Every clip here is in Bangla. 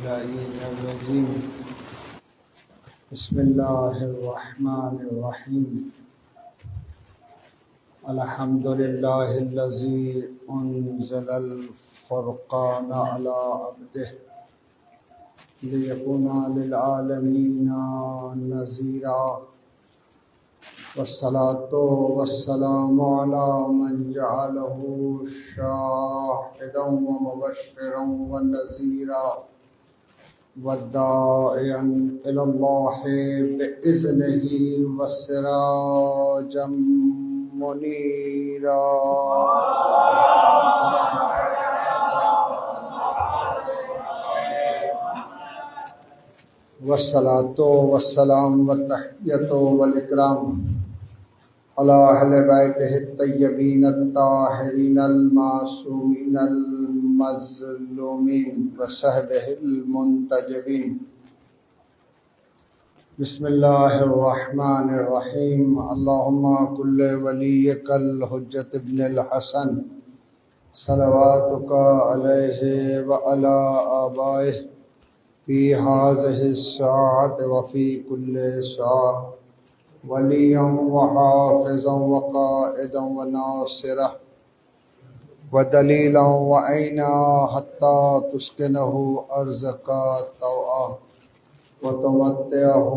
اللعين الرجيم بسم الله الرحمن الرحيم الحمد لله الذي أنزل الفرقان على عبده ليكون للعالمين نذيرا والصلاة والسلام على من جعله شاهدا ومبشرا ونذيرا والداعيا إلى الله بإذنه وسراجا منيرا والصلاة والسلام والتحية والإكرام على أهل بيته الطيبين الطاهرين المعصومين المظلومين وصحبه المنتجبين بسم الله الرحمن الرحيم اللهم كل وليك الحجة ابن الحسن صلواتك عليه وعلى آبائه في هذه الساعة وفي كل ساعة وليا وحافظا وقائدا وناصرا ودليلا وعينا حتى تسكنه أرزك طوعا وتمتعه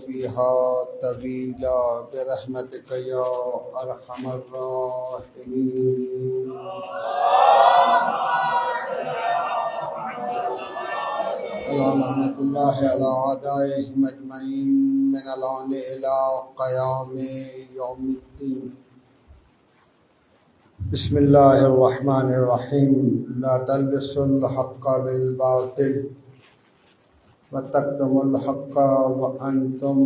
فيها طويلا برحمتك يا أرحم الراحمين لعنة الله على أعدائهم أجمعين من الآن إلى قيام يوم الدين بسم الله الرحمن الرحيم لا تلبسوا الحق بالباطل وتكتموا الحق وأنتم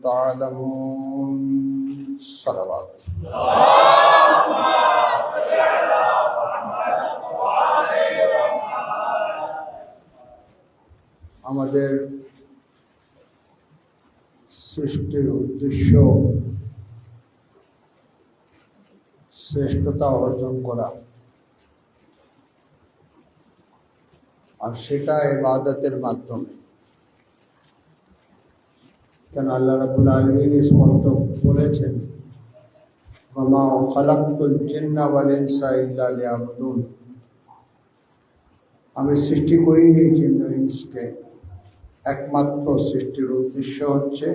تعلمون صلوات আমাদের সৃষ্টির উদ্দেশ্য শ্রেষ্ঠতা অর্জন করা, আর সেটা ইবাদতের মাধ্যমে। কেন আল্লাহ রাব্বুল আলামিন স্পষ্ট বলেছেন, ওয়া মা খালাকতুল জিন্না ওয়াল ইনসা ইল্লা লিয়াবুদুন, আমি সৃষ্টি করিনি জিন ও ইনসকে, একমাত্র সৃষ্টির উদ্দেশ্য হচ্ছে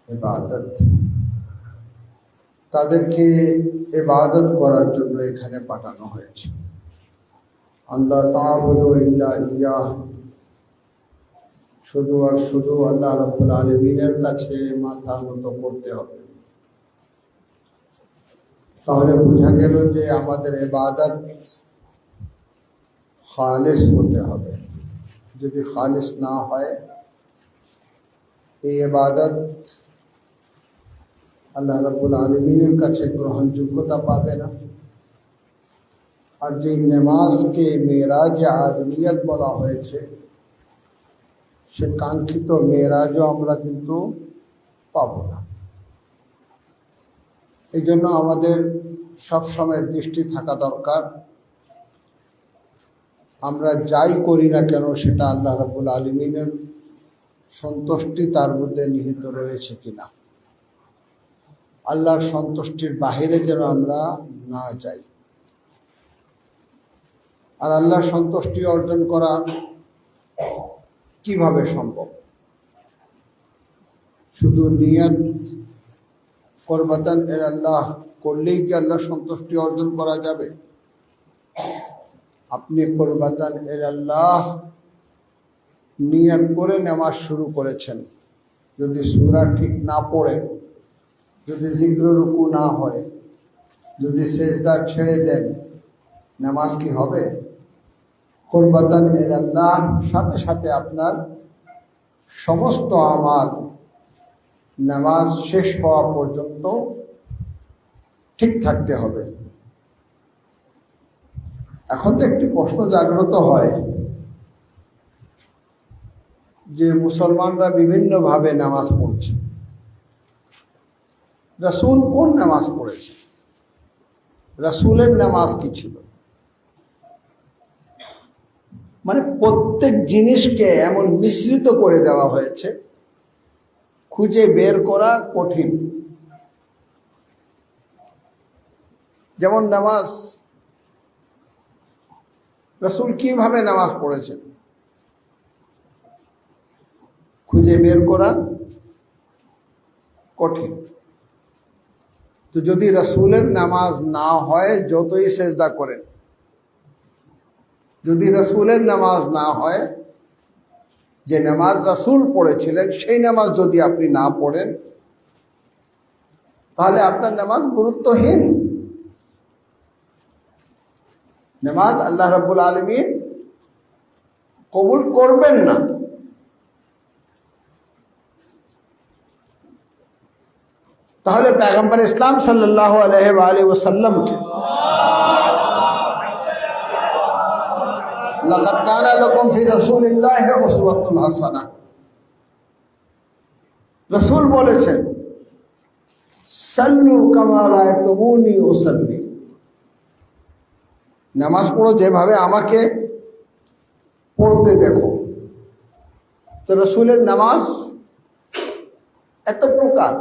ইবাদত। তাদেরকে ইবাদত করার জন্য এখানে পাঠানো হয়েছে। আল্লাহ তা'বুদু ইল্লা ইয়াহ, শুধু আর শুধু আল্লাহ রাব্বুল আলামিনের কাছে মাথা নত করতে হবে। তাহলে বোঝা গেল যে আমাদের ইবাদত খালিস হতে হবে। যদি খালিস না হয় এই ইবাদত আল্লাহ রাব্বুল আলামিনের কাছে গ্রহণযোগ্যতা পাবে না। আর যে নামাজকে মেরাজে আদমিয়ত বলা হয়েছে, সে কাঙ্ক্ষিত মেরাজও আমরা কিন্তু পাব না। এই জন্য আমাদের সবসময় দৃষ্টি থাকা দরকার, আমরা যাই করি না কেন সেটা আল্লাহ রাব্বুল আলামিনের সন্তুষ্টি তার মধ্যে নিহিত রয়েছে কিনা। আল্লাহর সন্তুষ্টির বাহিরে যেন আমরা না যাই। আর আল্লাহর সন্তুষ্টি অর্জন করা কিভাবে সম্ভব? শুধু নিয়ত কুরবাতান ইলাল্লাহ করলেই কি আল্লাহর সন্তুষ্টি অর্জন করা যাবে? আপনি কুরবাতান ইলাল্লাহ নিয়ত করে নামাজ শুরু করেছেন, যদি সূরা ঠিক না পড়ে, যদি জিক্র রুকু না হয়, যদি সেজদা ছেড়ে দেন, নামাজ কি হবে? কুরবাতান ইলাল্লাহ সাথে সাথে আপনার সমস্ত আমাল নামাজ শেষ হওয়া পর্যন্ত ঠিক থাকতে হবে। এখন তো একটি প্রশ্ন জাগ্রত হয় যে মুসলমানরা বিভিন্নভাবে নামাজ পড়ছে, রাসূল কোন নামাজ পড়েছে? রাসূলের নামাজ কি ছিল? মানে প্রত্যেক জিনিসকে এমন মিশ্রিত করে দেওয়া হয়েছে, খুঁজে বের করা কঠিন। যেমন নামাজ, রাসূল কিভাবে নামাজ পড়েছেন খুঁজে বের করা কঠিন। তো যদি রাসূলের নামাজ না হয়, যতই সেজদা করেন, যদি রাসূলের নামাজ না হয়, যে নামাজ রাসূল পড়েছিলেন সেই নামাজ যদি আপনি না পড়েন, তাহলে আপনার নামাজ গুরুত্বহীন। নামাজ আল্লাহ রাব্বুল আলামিন কবুল করবেন না। তাহলে পয়গম্বর ইসলাম সাল্লাল্লাহু আলাইহি ওয়া আলিহি ওয়াসাল্লামকে লাকাদ কানা লাকুম ফি রাসূলিল্লাহি উসওয়াতুন হাসানাহ, রাসূল বলেছেন সাল্লু কামা রাআইতুমুনি উসাল্লি, নামাজ পড়ো যেভাবে আমাকে পড়তে দেখো। তো রাসূলের নামাজ এত প্রকার,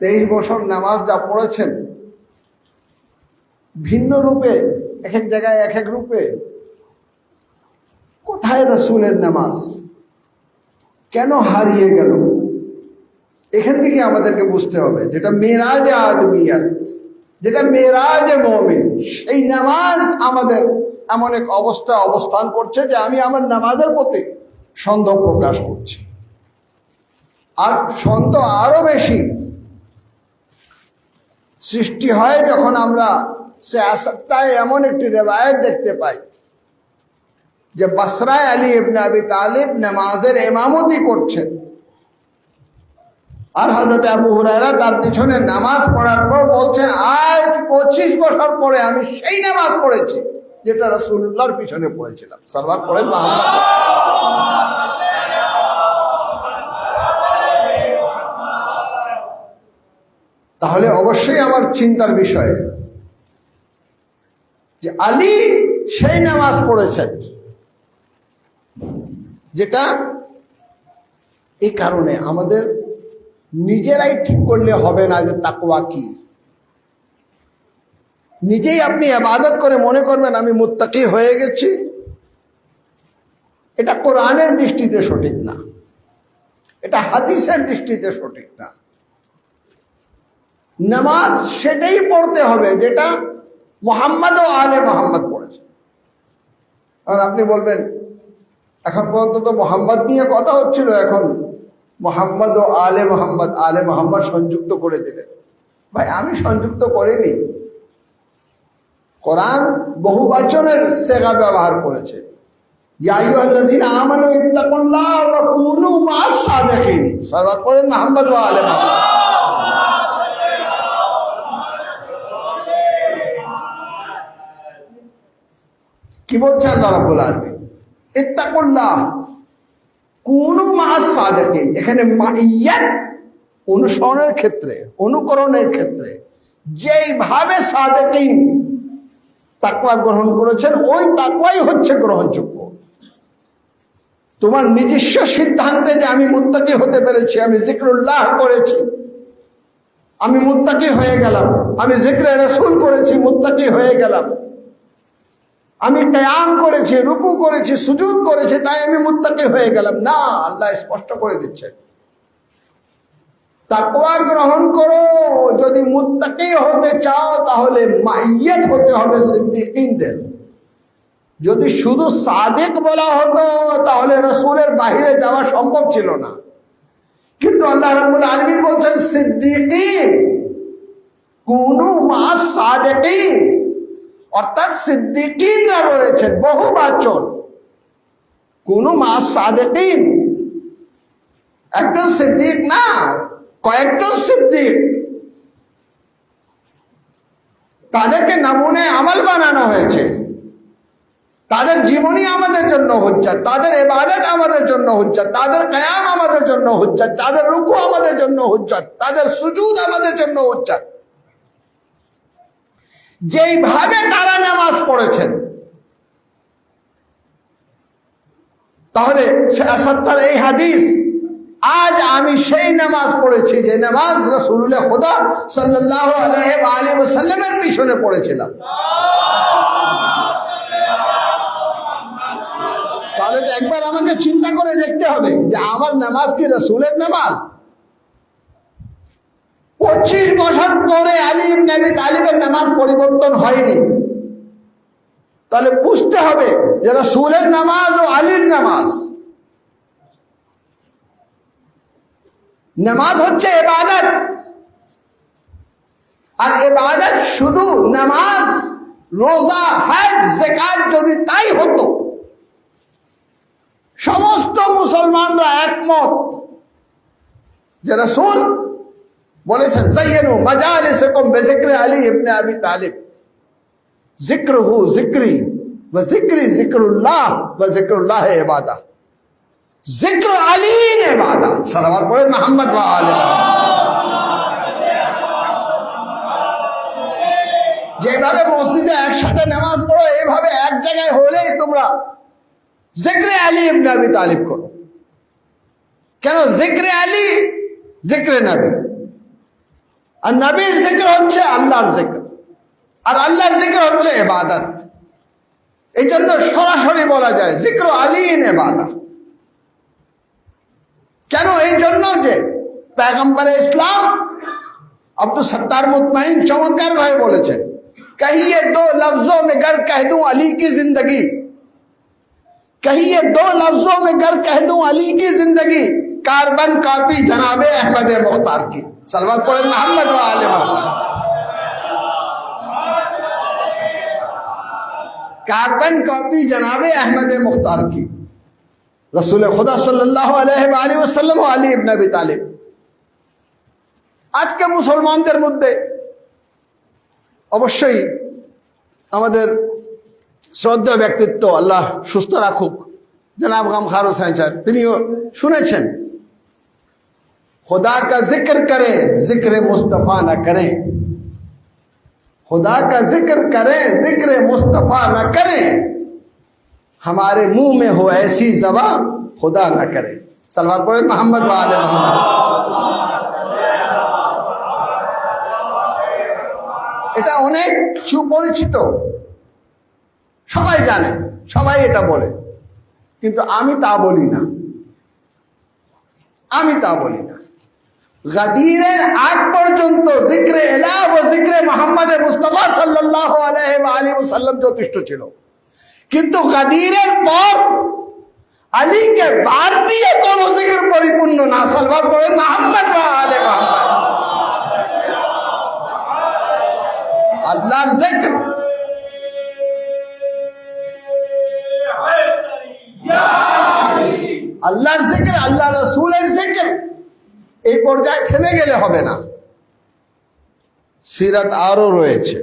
23 বছর নামাজ যা পড়েছেন, ভিন্ন রূপে, এক এক জায়গায় এক এক রূপে। কোথায় রাসূলের নামাজ? কেন হারিয়ে গেল? এখান থেকে আমাদেরকে বুঝতে হবে, যেটা মেরাজে আদমিয়াত, যেটা মেরাজে মুমিন, সেই নামাজ আমাদের এমন এক অবস্থায় অবস্থান করছে যে আমি আমার নামাজের প্রতি সন্দেহ প্রকাশ করছি। আর সন্দেহ আরো বেশি সৃষ্টি হয় যখন আমরা সিয়াসতায় এমন একটি রিওয়ায়াত দেখতে পাই যে বসরায় আলী ইবনে আবি তালিব নামাজের ইমামতি করছেন, আর হযরত আবু হুরায়রা তার পিছনে নামাজ পড়ার পর বলছেন, আজ 25 বছর পরে আমি সেই নামাজ পড়েছি যেটা রাসূলুল্লাহর পিছনে পড়েছিলাম। সাল্লাল্লাহু পড়েন মুহাম্মদ। তাহলে অবশ্যই আমার চিন্তার বিষয় যে আলী সেই নামাজ পড়েছেন, যেটা এই কারণে আমাদের নিজেরাই ঠিক করলে হবে না যে তাকওয়া কি। নিজেই আপনি ইবাদত করে মনে করবেন আমি মুত্তাকি হয়ে গেছি, এটা কোরআনের দৃষ্টিতে সঠিক না, এটা হাদিসের দৃষ্টিতে সঠিক না। নামাজ সেটাই পড়তে হবে যেটা মুহাম্মদ ও আলে মুহাম্মদ পড়েছে। আর আপনি বলবেন এখন পর্যন্ত তো মুহাম্মদ নিয়ে কথা হচ্ছিল, এখন মুহাম্মদ ও আলে মুহাম্মদ সংযুক্ত করে দিলেন। ভাই, আমি সংযুক্ত করিনি। কোরআন বহুবচনের সেগা ব্যবহার করেছে, ইয়া আইয়ুহাল্লাযীনা আমানু ইত্তাকুল্লাহ ওয়া কুনু মা'আস সাদিকিন। সাল্লাল্লাহু করেন মুহাম্মদ ওয়া আলে মুহাম্মদ। কি বলছে আল্লাহ রাব্বুল আলামিন? ইত্তাকুল্লাহ কুনু মা'আস সাদিকিন। এখানে মাইয়াত অনুসরণের ক্ষেত্রে, অনুকরণের ক্ষেত্রে যেইভাবে সাদিকিন তাকওয়া গ্রহণ করেছেন, ওই তাকওয়াই হচ্ছে গ্রহণযোগ্য। তোমার নিজস্ব সিদ্ধান্তে যে আমি মুত্তাকি হতে পেরেছি, আমি জিকরুল্লাহ করেছি, আমি মুত্তাকি হয়ে গেলাম, আমি জিকরে রাসূল করেছি, মুত্তাকি হয়ে গেলাম, আমি কিয়াম করেছি, রুকু করেছি, সুজুদ করেছি, তাই আমি মুত্তাকি হয়ে গেলাম না। আল্লাহ স্পষ্ট করে দিচ্ছেন, তাকওয়া গ্রহণ করো। যদি মুত্তাকি হতে চাও তাহলে মাইয়াত হতে হবে সিদ্দিকিনদের। যদি শুধু সাদিক বলা হতো তাহলে রাসূলের বাইরে যাওয়া সম্ভব ছিল না। কিন্তু আল্লাহ রাব্বুল আলামিন বলছেন সিদ্দিকিন কুনু মা'আস সাদিকিন, অর্থাৎ সিদ্দিকিনরা রয়েছেন, বহুবচন। কুনু মা'আস সাদিকিন, একজন সিদ্দিক না, কয়েকজন সিদ্দিক। তাদেরকে নমুনে আমল বানানো হয়েছে, তাদের জীবনী আমাদের জন্য হুজ্জত, তাদের ইবাদত আমাদের জন্য হুজ্জত, তাদের কিয়াম আমাদের জন্য হুজ্জত, তাদের রুকু আমাদের জন্য হুজ্জত, তাদের সুজুদ আমাদের জন্য হুজ্জত। যেইভাবে তারা নামাজ পড়েছেন তাহলে ৭৭ এই হাদিস, আজ আমি সেই নামাজ পড়েছি যে নামাজ রাসূলুল্লাহ খুদা সাল্লাল্লাহু আলাইহি ওয়া আলিহি ওয়াসাল্লামের পিছনে পড়েছিলাম। তাহলে তো একবার আমাকে চিন্তা করে দেখতে হবে যে আমার নামাজ কি রাসূলের নামাজ? 25 বছর পরে আলী ইবনে আবি তালিবের নামাজ পরিবর্তন হয়নি, তাহলে বুঝতে হবে যে রাসূলের নামাজ ও আলীর নামাজ। নামাজ হচ্ছে ইবাদত, আর ইবাদত শুধু নামাজ, রোজা, হজ, যাকাত যদি তাই হতো, সমস্ত মুসলমানরা একমত যে রাসূল বলেছেন যায়্যানু মাজালিসাকুম বিযিকরি আলী ইবনে আবি তালিব, যিকরুহু যিকরি ওয়া যিকরি যিকরুল্লাহ ওয়া যিকরুল্লাহ ইবাদাহ। যিকর আলী ইবাদাহ। সালাওয়াত পড়েন মুহাম্মদ ওয়া আলি মুহাম্মদ। যেভাবে মসজিদে একসাথে নামাজ পড়ো, এইভাবে এক জায়গায় হলেই তোমরা যিকরে আলী ইবনে আবি তালিব করো। কেন? যিকরে আলী যিকরে নবী, আর নবীর জিকির হচ্ছে আল্লাহর জিকির, আর আল্লাহর জিকির হচ্ছে ইবাদত। এই জন্য সরাসরি বলা যায় জিক্র আলী ইবাদত। কেন? এই জন্য যে पैगंबर इस्लाम अब्दुल सत्तार मुतमईन चमत्कार भाई बोलेছেন, कहिए दो लफ्जों में गर कह दूं अली की जिंदगी, कहिए दो लफ्जों में गर कह दूं अली की जिंदगी, कार्बन कॉपी जनाबे अहमद मुख्तार की। सलवात पढ़े मोहम्मद व आले मोहम्मद। कार्बन कॉपी जनाबे अहमद मुख्तार की, रसूल खुदा सल्लल्लाहु अलैहि वसल्लम আলী ইবনে আবি তালিব। আজকে মুসলমানদের মধ্যে অবশ্যই আমাদের শ্রদ্ধেয় ব্যক্তিত্ব, আল্লাহ সুস্থ রাখুক, জনাব গামখার হোসেন সাহেব, তিনিও শুনেছেন खुदा का जिक्र करें जिक्र मुस्तफ़ा न करें, खुदा का जिक्र करें जिक्र मुस्तफ़ा न करें, हमारे मुंह में हो ऐसी ज़बान खुदा न करे। सलवात पढ़े मोहम्मद व आले मोहम्मद। এটা অনেক সুপরিচিত, সবাই জানে, সবাই এটা বলে, কিন্তু আমি তা বলি না, আমি তা বলি না। গাদিরের আগ পর্যন্ত জিক্রে ইলাহ ও জিক্রে মুহাম্মদ মুস্তাফা সাল্লাল্লাহু আলাইহি ওয়া আলিহি ওয়াসাল্লাম যথেষ্ট ছিল, কিন্তু গাদিরের পর আলীকে বাদ দিয়ে কোন জিকির পরিপূর্ণ না। সালওয়াত পড়েন মুহাম্মদ ওয়া আলে মুহাম্মদ। আল্লাহর জিকির, আল্লাহর জিকির, আল্লাহ রাসূলের জিকির এই পর্যায়ে থেমে গেলে হবে না। সিরাত আরো রয়েছে,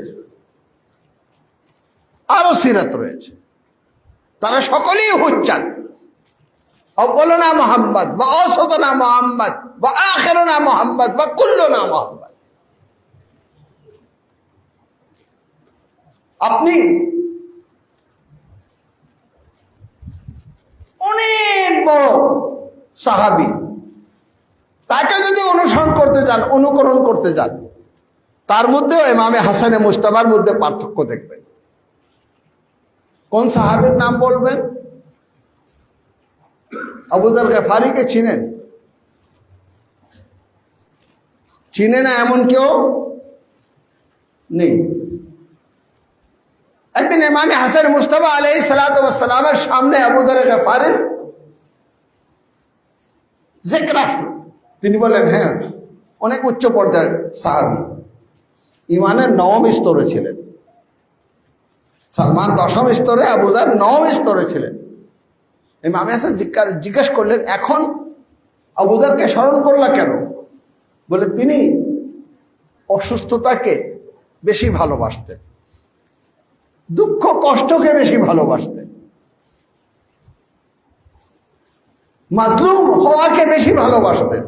আরো সিরাত রয়েছে, তারা সকলেই হুজ্জাত। আউয়ালুনা মুহাম্মদ ওয়া আওসাতুনা মুহাম্মদ ওয়া আখিরুনা মুহাম্মদ ওয়া কুল্লুনা মুহাম্মদ। আপনি অনেক বড় সাহাবী, তাকে যদি অনুসরণ করতে যান, অনুকরণ করতে যান, তার মধ্যেও ইমামে হাসানে মুজতাবার মধ্যে পার্থক্য দেখবেন। কোন সাহাবীর নাম বলবেন? আবু যর গফারিকে চিনেন? চিনে না এমন কেউ নেই। একদিন ইমামে হাসান মুজতাবা আলাইহিস সালাতু ওয়াস সালামের সামনে আবু যর গফারির জিকির আসলো। তিনি বলেন, হ্যাঁ, অনেক উচ্চ পর্যায়ের সাহাবী, ইমানের 9ম স্তরে ছিলেন। সালমান 10ম স্তরে, আবু যর 9ম স্তরে ছিলেন। ইমাম হাসান জিজ্ঞেস করলেন, এখন আবু যরকে স্মরণ করলা কেন? বলে, তিনি অসুস্থতাকে বেশি ভালোবাসতেন, দুঃখ কষ্টকে বেশি ভালোবাসতেন, মাজলুম হওয়াকে বেশি ভালোবাসতেন।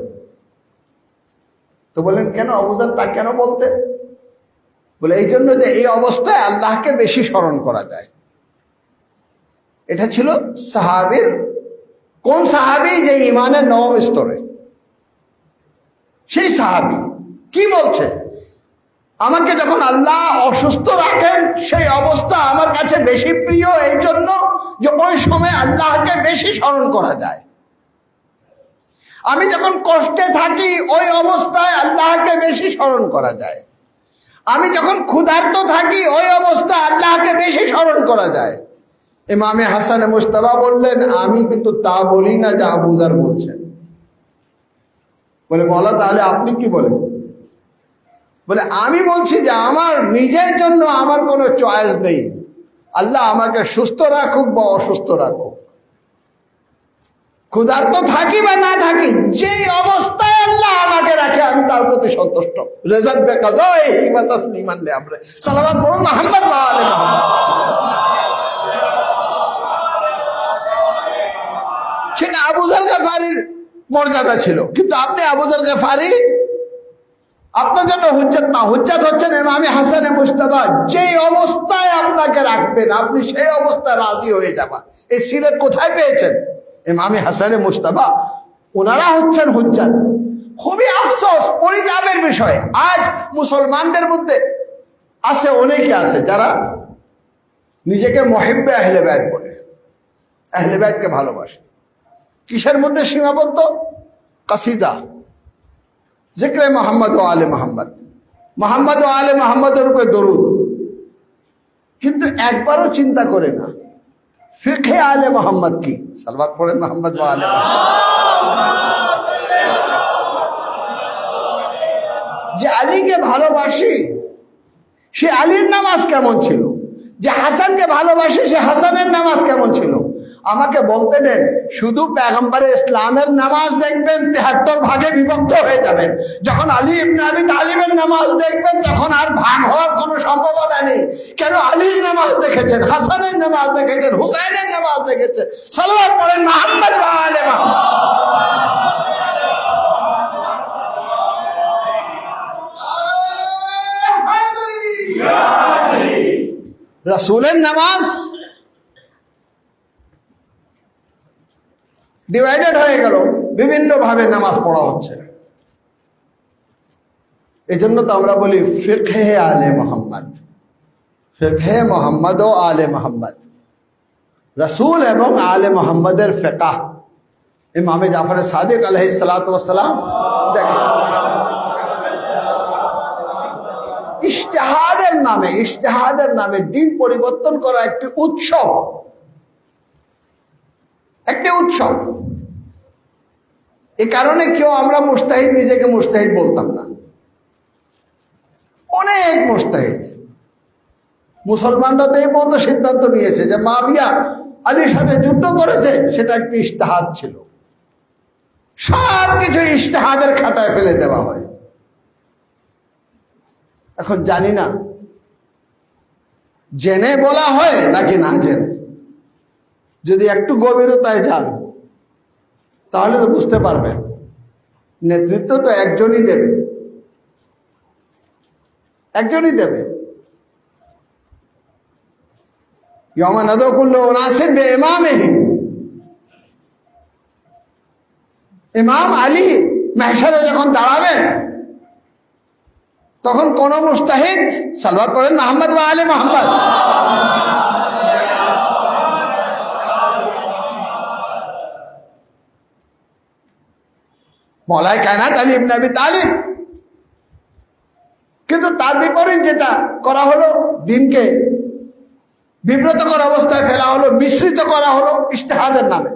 তো বলেন, কেন আবু যর তা কেন বলতেন? বলে, এই জন্য যে এই অবস্থায় আল্লাহকে বেশি স্মরণ করা যায়। এটা ছিল সাহাবীর কোন সাহাবী? যে ইমানের নবম স্তরে, সেই সাহাবী কি বলছে? আমাকে যখন আল্লাহ অসুস্থ রাখেন, সেই অবস্থা আমার কাছে বেশি প্রিয় এই জন্য যে ওই সময় আল্লাহকে বেশি স্মরণ করা যায়। আমি যখন কষ্টে থাকি, ওই অবস্থায় আল্লাহকে বেশি স্মরণ করা যায়। আমি যখন ক্ষুধার্ত থাকি, ওই অবস্থায় আল্লাহকে বেশি স্মরণ করা যায়। ইমামে হাসান মুজতবা বললেন, আমি কিন্তু তা বলি না যা আবু যর বলছেন। বলে, বলো তাহলে আপনি কি বলেন? বলে, আমি বলছি যে আমার নিজের জন্য আমার কোনো চয়েস নেই, আল্লাহ আমাকে সুস্থ রাখুক বা অসুস্থ রাখুক, ক্ষুধার্ত থাকি বা না থাকি, যেই অবস্থায় আল্লাহ আমাকে রাখে আমি তার প্রতি সন্তুষ্ট। রেজাত বেকাজা হিমা তাসলিমান লে আমরে। সালাওয়াত পড়ুন মুহাম্মদ ওয়া আলে মুহাম্মদ। সেটা আবু যর গফারির মর্যাদা ছিল, কিন্তু আপনি আবু যর গফারি আপনার জন্য হুজ্জত না। হুজ্জত হচ্ছেন ইমামে হাসানে মুজতবা। যেই অবস্থায় আপনাকে রাখবেন, আপনি সেই অবস্থায় রাজি হয়ে যাবেন। এই সিরাত কোথায় পেয়েছেন? ইমামে হাসানে মুজতবা, ওনারা হচ্ছেন হুজ্জত। খুবই আফসোস, পরিতাপের বিষয়, আজ মুসলমানদের মধ্যে আছে, অনেকে আছে যারা নিজেকে মুহিব্বে আহলে বাইত বলে, আহলে বাইতকে ভালোবাসে। কিসের মধ্যে সীমাবদ্ধ? কাসিদা, জিক্রে মোহাম্মদ ও আলে মোহাম্মদ, মোহাম্মদ ও আলে মোহাম্মদের উপরে দরুদ, কিন্তু একবারও চিন্তা করে না ফিকহে আলে মোহাম্মদ কি। সালাওয়াত পড়েন মোহাম্মদ ও আলে মোহাম্মদ। যে আলীকে ভালোবাসি, সে আলীর নামাজ কেমন ছিল? যে হাসানকে ভালোবাসি, সে হাসানের নামাজ কেমন ছিল? আমাকে বলতে দেন, শুধু পেগম্বরে ইসলামের নামাজ দেখবেন ৭৩ ভাগে বিভক্ত হয়ে যাবেন। যখন আলী ইবনে আবি তালিবের নামাজ দেখবেন, তখন আর ভাগ হওয়ার কোনো সম্ভাবনা নেই। কেন? আলীর নামাজ দেখেছেন, হাসানের নামাজ দেখেছেন, হুসাইনের নামাজ দেখেছেন। সালাওয়াত পড়েন মুহাম্মদ ওয়া আলে মুহাম্মদ। রাসূলের নামাজ ডিভাইডেড হয়ে গেল, বিভিন্ন ভাবে নামাজ পড়া হচ্ছে। এই জন্য তো আমরা বলি ফিকহে আলে মোহাম্মদ, ফিকহে মোহাম্মদ ও আলে মোহাম্মদ, রাসূল এবং আলে মোহাম্মদের ফিকহ। ইমামে জাফর সাদিক আলাইহিস সালাতু ওয়াস সালাম দেখেন, ইজতিহাদের নামে দিন পরিবর্তন করা একটি উৎসব, একটি উৎসব। এই কারণে কেউ আমরা মুজতাহিদ, নিজেকে মুজতাহিদ বলতাম না। অনেক মুজতাহিদ মুসলমানরা তো এই মতো সিদ্ধান্ত নিয়েছে যে মুআবিয়া আলীর সাথে যুদ্ধ করেছে, সেটা একটি ইজতিহাদ ছিল। সব কিছু ইজতিহাদের খাতায় ফেলে দেওয়া হয়। এখন জানি না জেনে বলা হয় নাকি না জেনে। যদি একটু গভীরতায় যান তাহলে তো বুঝতে পারবেন, নেতৃত্ব তো একজনই দেবে, একজনই দেবে। ইয়াওমা নাদউ কুল্লু উনাসিন বিইমামিহিম। ইমাম আলী মাহশারে যখন দাঁড়াবেন, তখন কোন মুজতাহিদ, সালাওয়াত করেন মুহাম্মদ ওয়া আলে মুহাম্মদ, মওলাই কায়নাত আলী ইবনে আবি তালিব। কিন্তু তার বিপরীত যেটা করা হলো, দিনকে বিব্রতকর অবস্থায় ফেলা হলো, মিশ্রিত করা হলো ইজতিহাদের নামে।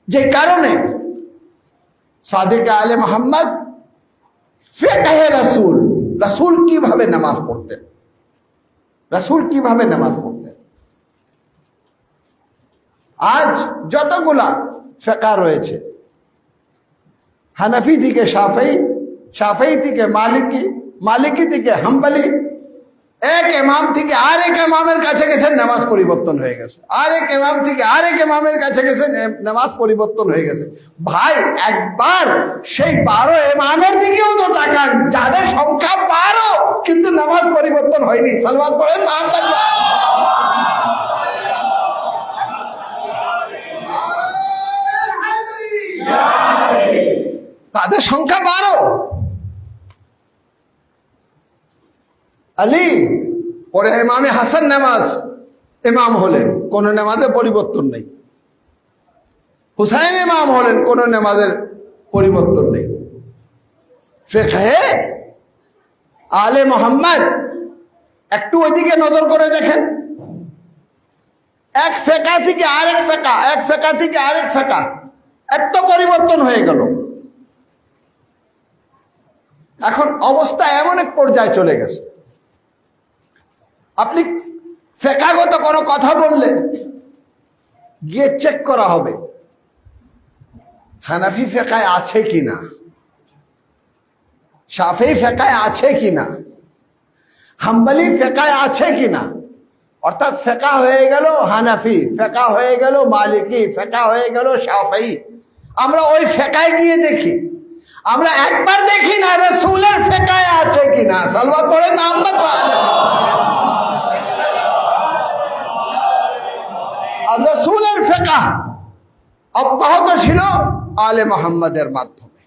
যে কারণে সাদিক আলে মোহাম্মদ ফিকহে রাসূল, রাসূল কিভাবে নামাজ পড়তেন, রাসূল কিভাবে নামাজ পড়তেন। আজ যতগুলা ফিকহ রয়েছে, হানাফি থেকে শাফেঈ, শাফেঈ থেকে মালিকি, মালিকি থেকে হাম্বলি, এক ইমাম থেকে আরেক ইমামের কাছে গেছেন, নামাজ পরিবর্তন হয়ে গেছে। আরেক ইমাম থেকে আরেক ইমামের কাছে গেছেন, নামাজ পরিবর্তন হয়ে গেছে। ভাই, একবার সেই 12 ইমামের দিকেও তো তাকান, যাদের সংখ্যা 12 কিন্তু নামাজ পরিবর্তন হয়নি। সালাওয়াত পড়েন মুহাম্মদ। সংখ্যা 12। আলী পরে ইমামে হাসান নামাজ ইমাম হলেন, কোন নামাজে পরিবর্তন নেই। হুসাইন ইমাম হলেন, কোন নামাজের পরিবর্তন নেই। ফিকহে আলে মোহাম্মদ একটু ওইদিকে নজর করে দেখেন, এক ফেকা থেকে আরেক ফেকা, এক ফেকা থেকে আরেক ফেকা, এত পরিবর্তন হয়ে গেল। এখন অবস্থা এমন এক পর্যায়ে চলে গেছে, আপনি ফেকাগত কোনো কথা বললে গিয়ে চেক করা হবে হানাফি ফেকায় আছে কিনা, শাফিঈ ফেকায় আছে কিনা, হাম্বলি ফেকায় আছে কিনা। অর্থাৎ ফেকা হয়ে গেল হানাফি, ফেকা হয়ে গেল মালিকি, ফেকা হয়ে গেল শাফিঈ। আমরা ওই ফেকায় গিয়ে দেখি, আমরা একবার দেখি না রাসূলের ফেকায় আছে কিনা। সালওয়াত পড়েন মুহাম্মদ ওয়া আলে আর রাসূলের ফেকা অব্যাহত ছিল আলে মুহাম্মদের মাধ্যমে।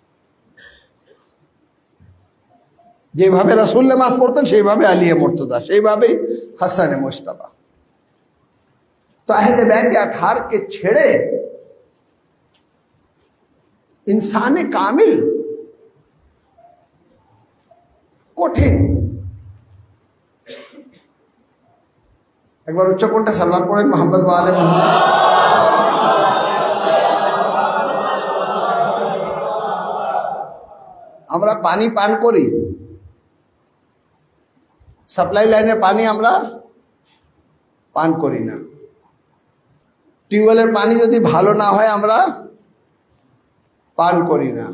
যেভাবে রাসূল নামাজ পড়তেন সেইভাবে আলী মুর্তজা, সেইভাবেই হাসানে মুজতবা। তো আহলে बैत अतहार के ছেড়ে इंसान कामिल কঠিন। একবার উচ্চ কোনটা সালওয়াত পড়েন মুহাম্মদ ওয়া আলে মুহাম্মদ। আমরা পানি পান করি, সাপ্লাই লাইনের পানি আমরা পান করি না। টিউবওয়েলের পানি যদি ভালো না হয় আমরা পান করি না।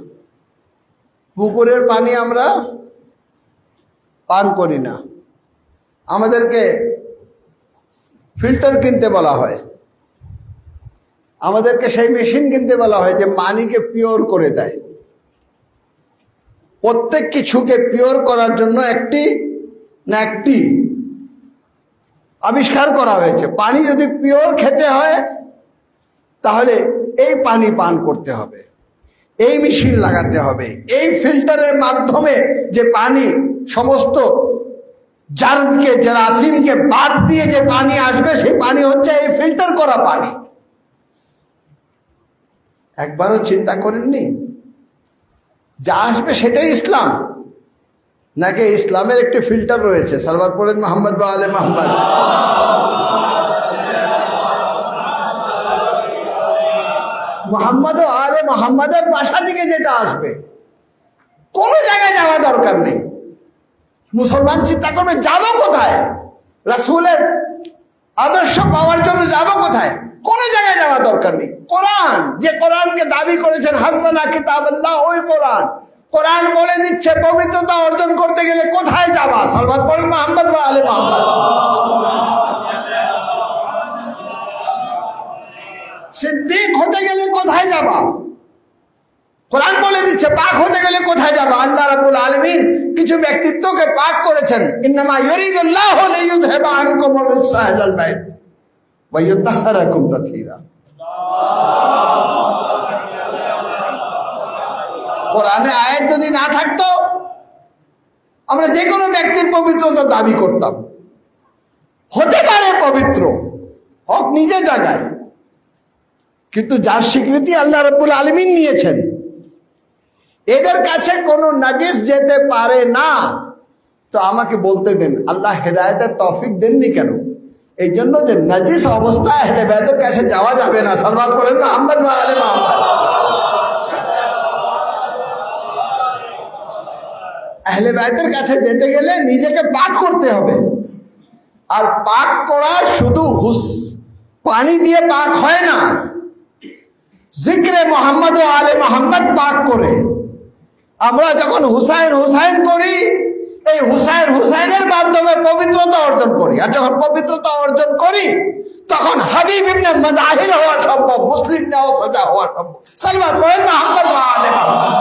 পুকুরের পানি আমরা পান করি না। আমাদেরকে ফিল্টার কিনতে বলা হয়, আমাদেরকে সেই মেশিন কিনতে বলা হয় যে পানিকে পিওর করে দেয়। প্রত্যেক কিছুকে পিওর করার জন্য একটি আবিষ্কার করা হয়েছে। পানি যদি পিওর খেতে হয় তাহলে এই পানি পান করতে হবে, এই মেশিন লাগাতে হবে, এই ফিল্টারের মাধ্যমে যে পানি সমস্ত জার্মকে, জারাসিমকে বাদ দিয়ে যে পানি আসবে সেই পানি হচ্ছে এই ফিল্টার করা পানি। একবারও চিন্তা করেননি যা আসবে সেটাই ইসলাম, নাকি ইসলামের একটি ফিল্টার রয়েছে? সালওয়াত পড়েন মুহাম্মদ ওয়া আলে মুহাম্মদ। মুহাম্মদ ওয়া আলে মুহাম্মদের ভাষা থেকে যেটা আসবে কোনো জায়গায় যাওয়া দরকার নেই। মুসলমান চিন্তা করবে যাবো কোথায়, রাসূলের আদর্শ পাওয়ার জন্য যাবো কোথায়? কোনো জায়গায় যাওয়া দরকার নেই। কোরআন, যে কোরআনকে দাবি করেছেন হাসবানা কিতাবাল্লাহ, ওই কোরআন, কোরআন বলে দিচ্ছে পবিত্রতা অর্জন করতে গেলে কোথায় যাবা? সালওয়াত পড়েন মুহাম্মদ ওয়া আলে মুহাম্মদ। সিদ্দিক হতে গেলে কোথায় যাবা? কোরআন বলে দিচ্ছে। পাক হতে গেলে কোথায় যাবা? আল্লাহ রাব্বুল আলামিন কিছু ব্যক্তিত্বকে পাক করেছেন, ইন্নামা ইউরিদুল্লাহু লিইয়ুযহিবা আনকুম রিজসা আহলাল বাইত ওয়া ইউতাহহিরাকুম তাতহীরা। কোরআনে আয়াত যদি না থাকতো আমরা যে কোনো ব্যক্তির পবিত্রতা দাবি করতাম। হতে পারে পবিত্র, হক নিজে জায়গায়, কিন্তু যার স্বীকৃতি আল্লাহ রাব্বুল আলামিন নিয়েছেন, এদের কাছে কোনো নাজিস যেতে পারে না। তো আমাকে বলতে দেন, আল্লাহ হেদায়েতের তৌফিক দেননি কেন? এই জন্য যে নাজিস অবস্থায় আহলে বাইতের কাছে যাওয়া যাবে না। সালওয়াত পড়েন মুহাম্মদ ওয়া আলে মুহাম্মদ। আহলে বাইতের কাছে যেতে গেলে নিজেকে পাক করতে হবে। আর পাক করা শুধু পানি দিয়ে পাক হয় না, জিক্রে মুহাম্মদ ও আলে মুহাম্মদ পাক করে। আমরা যখন হুসাইন হুসাইন করি, এই হুসাইনের মাধ্যমে পবিত্রতা অর্জন করি। আর যখন পবিত্রতা অর্জন করি তখন হাবিব ইবনে মাযাহির হওয়া সম্ভব, মুসলিম নেওয়া হওয়া সম্ভব। সালওয়াত পড়েন মুহাম্মদ ওয়া আলে মুহাম্মদ।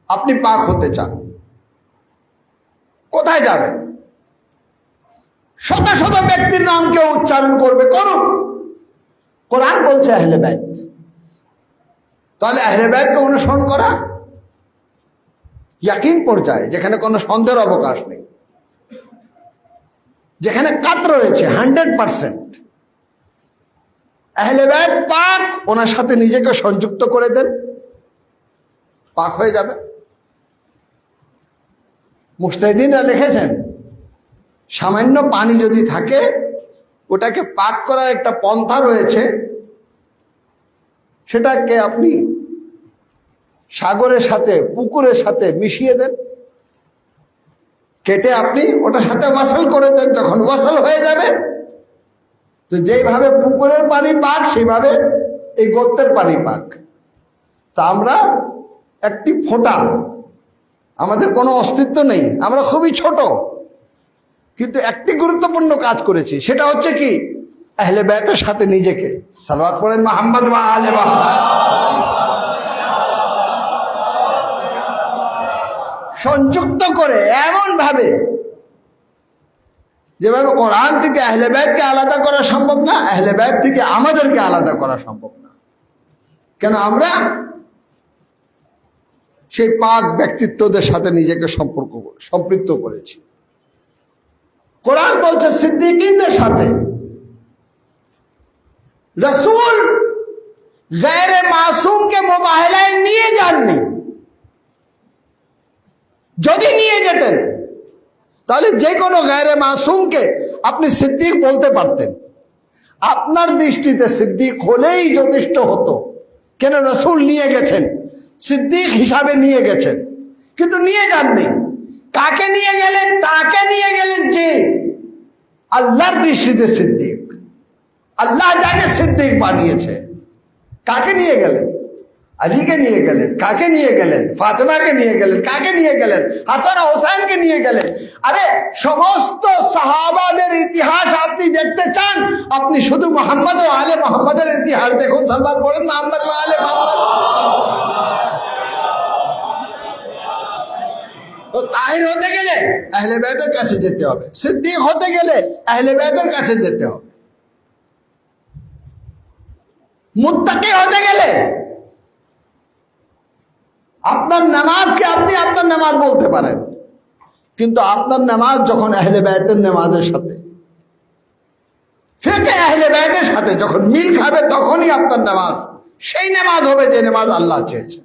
আপনি পাক হতে চান, কোথায় যাবেন? শত শত ব্যক্তির নাম কেউ উচ্চারণ করবে, করুন। কোরআন বলছে আহলে বাইত, তাহলে আহলে বাইতকে অনুসরণ করা ইয়াকিন পর্যায়ে, যেখানে কোনো সন্দেহের অবকাশ নেই, যেখানে কাত রয়েছে 100%। আহলে বাইত পাক, ওনার সাথে নিজেকে সংযুক্ত করে দেন, পাক হয়ে যাবে। মুজতাহিদিনরা লিখেছেন, সামান্য পানি যদি থাকে, ওটাকে পাক করার একটা পন্থা রয়েছে, সেটাকে আপনি সাগরের সাথে, পুকুরের সাথে মিশিয়ে দেন, কেটে আপনি ওটার সাথে ওয়াসাল করে দেন। যখন ওয়াসাল হয়ে যাবে, তো যেইভাবে পুকুরের পানি পাক, সেইভাবে এই গর্তের পানি পাক। তা আমরা একটি ফোঁটা, আমাদের কোনো অস্তিত্ব নেই, আমরা খুবই ছোট, কিন্তু একটি গুরুত্বপূর্ণ কাজ করেছি, সেটা হচ্ছে কি? আহলে বাইতের সাথে নিজেকে, সালাওয়াত পড়েন মুহাম্মদ ওয়া আলে মুহাম্মদ, সংযুক্ত করে এমন ভাবে, যেভাবে কোরআন থেকে আহলে বাইতকে আলাদা করা সম্ভব না, আহলে বাইত থেকে আমাদেরকে আলাদা করা সম্ভব না। কেন? আমরা সেই পাক ব্যক্তিত্বদের সাথে নিজেকে সম্পৃক্ত করেছি। কোরআন বলছে সিদ্দিকীনদের সাথে। রাসূল গায়রে মাসুমকে মুবাহলায় নিয়ে যাননি। যদি নিয়ে যেতেন, তাহলে যে কোনো গায়রে মাসুমকে আপনি সিদ্দিক বলতে পারতেন। আপনার দৃষ্টিতে সিদ্দিক হলেই যথেষ্ট হতো। কেন? রাসূল নিয়ে গেছেন, সিদ্দিক হিসাবে নিয়ে গেছেন, কিন্তু নিয়ে যাননি। কাকে নিয়ে গেলেন? তাকে নিয়ে গেলেন যে আল্লাহর দৃষ্টিতে সিদ্দিক, আল্লাহ যাকে সিদ্দিক বানিয়েছে। কাকে নিয়ে গেলেন? আলীকে নিয়ে গেলেন। কাকে নিয়ে গেলেন? ফাতেমাকে নিয়ে গেলেন। কাকে নিয়ে গেলেন? হাসান হোসেনকে নিয়ে গেলেন। আরে সমস্ত সাহাবাদের ইতিহাস আপনি দেখতে চান, আপনি শুধু মুহাম্মদ ও আলে মুহাম্মদের ইতিহাস দেখুন। সালমান পড়েন মুহাম্মদ ও আলে মুহাম্মদ। তো তাহির হতে গেলে আহলে বাইতের কাছে যেতে হবে, সিদ্দিক হতে গেলে আহলে বাইতের কাছে যেতে হবে, মুত্তাকি হতে গেলে আপনার নামাজকে আপনি আপনার নামাজ বলতে পারেন, কিন্তু আপনার নামাজ যখন আহলে বাইতের নামাজের সাথে, ফিকে আহলে বাইতের সাথে যখন মিল খাবে, তখনই আপনার নামাজ সেই নামাজ হবে যে নামাজ আল্লাহ চেয়েছে,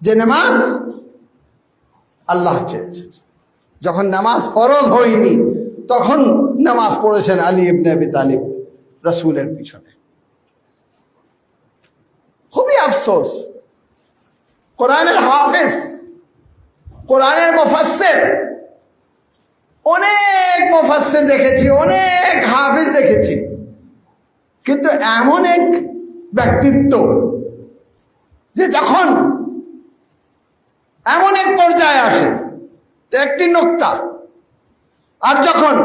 যে নামাজ আল্লাহ চেয়েছে। যখন নামাজ ফরজ হয়নি, তখন নামাজ পড়েছেন আলী ইবনে আবি তালিব রাসূলের পিছনে। খুবই আফসোস, কোরআনের হাফেজ, কোরআনের মুফাসসির, অনেক মুফাসসির দেখেছি, অনেক হাফেজ দেখেছি, কিন্তু এমন এক ব্যক্তিত্ব যে যখন এমন এক পর্যায়ে আসে, একটি নোক্তা, আর যখন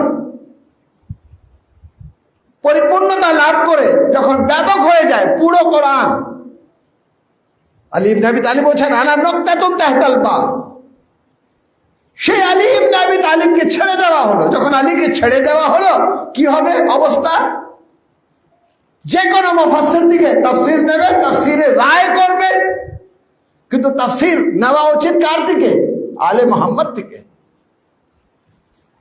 পরিপূর্ণতা লাভ করে, যখন ব্যাপক হয়ে যায় পুরো কোরআন, আলী ইবনে আবি তালিব বলছেন আনা নোক্তাতুন তাহতাল বা। সেই আলী ইবনে আবি তালিবকে ছেড়ে দেওয়া হলো। যখন আলীকে ছেড়ে দেওয়া হলো, কি হবে অবস্থা? যে কোনো মুফাসসির দিকে তাফসীর নেবে, তাফসীরের রায় করবে, কিন্তু তাফসীর নেওয়া উচিত কার থেকে? আলে মুহাম্মদ থেকে।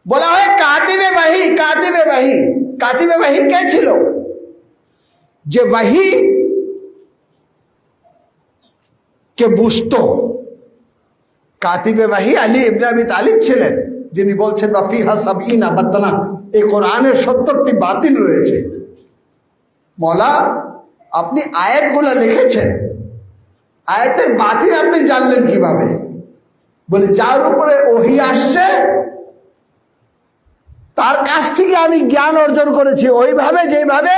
বলা হয় কাতিবে ওয়াহি, কাতিবে ওয়াহি। কাতিবে ওয়াহি কে ছিল? যে ওয়াহি কে বুঝতো। কাতিবে ওয়াহি আলী ইবনে আবি তালিব ছিলেন, যিনি বলছেন ওয়া ফিহা সাবঈনা বাতনা, এই কোরআনের 70টি বাতিল রয়েছে। মওলা আপনি আয়াতগুলো লিখেছেন, আয়াতের বাতিল আপনি জানলেন কিভাবে? বলে যার উপরে ওহী আসছে তার কাছ থেকে আমি জ্ঞান অর্জন করেছি, ওইভাবে যেভাবে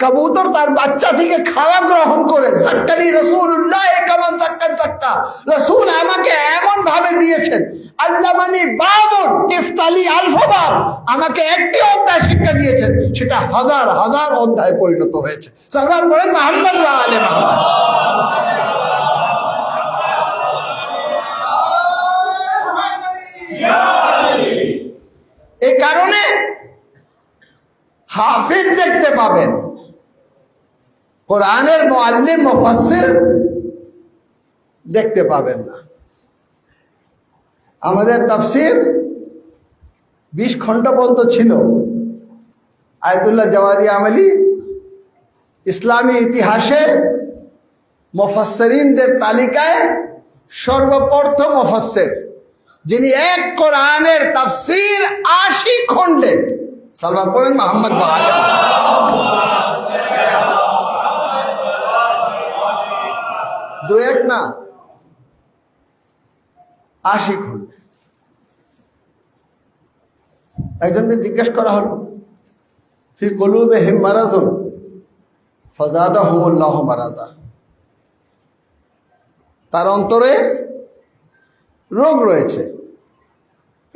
কবুতর তার বাচ্চা থেকে খাওয়া গ্রহণ করে। সাক্কানি রাসূলুল্লাহ কামান সাক্কান সাক্কা, রাসূল আমাকে এমন ভাবে দিয়েছেন, আল্লামানি বাবুন ইফতালি আলফবাব, আমাকে একটি অধ্যায় শিক্ষা দিয়েছেন, সেটা হাজার হাজার অধ্যায় পরিণত হয়েছে। সালমান পড়েন মুহাম্মদ ওয়া আলে মুহাম্মদ। এই কারণে হাফিজ দেখতে পাবেন, কোরআনের মুআল্লিম মুফাসসির দেখতে পাবেন না। আমাদের তাফসীর 20 ঘন্টা পর্যন্ত ছিল। আয়াতুল্লাহ জাওয়াদি আমেলি ইসলামী ইতিহাসে মুফাসসিরিনদের তালিকায় সর্বপ্রথম মুফাসসির, যিনি এক কোরআনের তাফসীর 80 খণ্ডে, সালওয়াত পড়েন মুহাম্মদ ওয়া আলি দু এক না, 80 খণ্ডে। একজনকে জিজ্ঞেস করা হলো, ফি কুলুবিহিম মারাজুন ফাযাদাহুমুল্লাহু মারাজা, তার অন্তরে রোগ রয়েছে।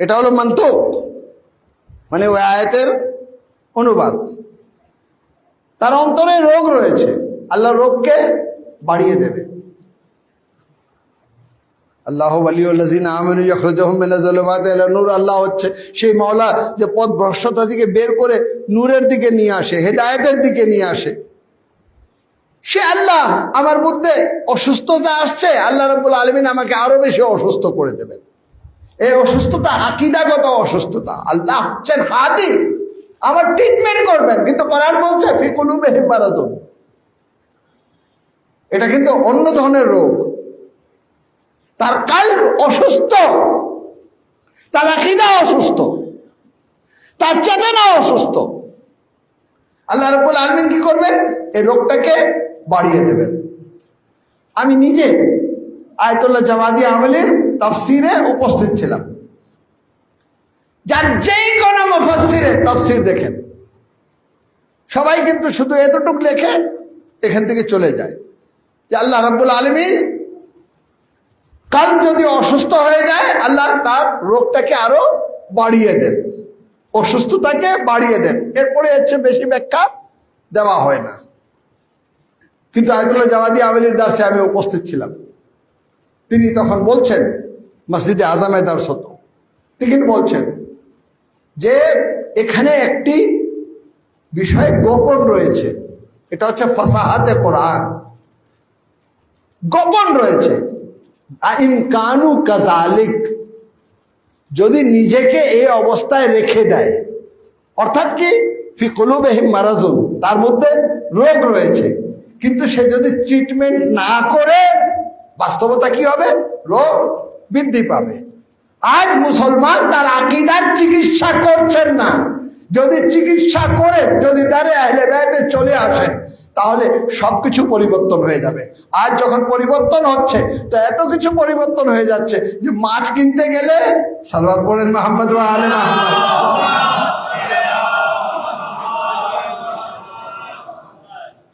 এটা হলো মান্তুক, মানে ওই আয়াতের অনুবাদ। তার অন্তরে রোগ রয়েছে, আল্লাহ রোগকে বাড়িয়ে দেবে। আল্লাহ ওয়ালিউল্লাযিনা আমানু ইখরাজুহুম মিনাজ যুলুমাতি ইলা নূর। আল্লাহ হচ্ছে সেই মাওলা যে পথ ভ্রষ্টতা থেকে বের করে নূরের দিকে নিয়ে আসে, হেদায়েতের দিকে নিয়ে আসে। সে আল্লাহ আমার মধ্যে অসুস্থতা আসছে, আল্লাহ রাব্বুল আলামিন আমাকে আরো বেশি অসুস্থ করে দেবেন। এই অসুস্থতা আকীদাগত অসুস্থতা। আল্লাহ হচ্ছেন হাদি, আমার ট্রিটমেন্ট করবেন। কিন্তু কোরআন বলছে ফি কুলুবিহিম মারাদুন, এটা কিন্তু অন্য ধরনের রোগ। তার কাল্ব অসুস্থ, তার আকীদা অসুস্থ, তার চেতনা অসুস্থ। আল্লাহ রাব্বুল আলামিন কি করবেন? এই রোগটাকে বাড়িয়ে দেবেন। আমি নিজে আয়াতুল্লাহ জাওয়াদি আমেলির তাফসীরে উপস্থিত ছিলাম। যার যেই কোনো মুফাসসিরের তাফসীর দেখেন, সবাই কিন্তু শুধু এতটুকু লেখে এখান থেকে চলে যায় যে আল্লাহ রাব্বুল আলামিন কাল যদি অসুস্থ হয়ে যায়, আল্লাহ তার রোগটাকে আরো বাড়িয়ে দেন, অসুস্থতাকে বাড়িয়ে দেন। এরপরে হচ্ছে বেশি ব্যাখ্যা দেওয়া হয় না। কিন্তু আয়াতুল্লাহ জাওয়াদি আমেলির দার্সে আমি উপস্থিত ছিলাম। তিনি তখন বলছেন, মসজিদে আজমে দার্স হতো, তিনি বলছেন যে এখানে একটি বিষয় গোপন রয়েছে, এটা হচ্ছে ফাসাহাতে কোরআন। গোপন রয়েছে। ইনকানু কাযালিক, যদি নিজেকে এই অবস্থায় রেখে দেয়, অর্থাৎ কি ফি কুলুবিহিম মারাজুন, তার মধ্যে রোগ রয়েছে, কিন্তু সে যদি ট্রিটমেন্ট না করে, বাস্তবতা কি হবে? রোগ বৃদ্ধি পাবে। আজ মুসলমান তার আকীদার চিকিৎসা করছেন না। যদি চিকিৎসা করে, যদি তারে আহলে বায়াতে চলে আসেন, তাহলে সবকিছু পরিবর্তন হয়ে যাবে। আজ যখন পরিবর্তন হচ্ছে, তো এত কিছু পরিবর্তন হয়ে যাচ্ছে যে মাছ কিনতে গেলে সালাওয়াত পড়েন মুহাম্মদ ওয়া আলি মুহাম্মদ,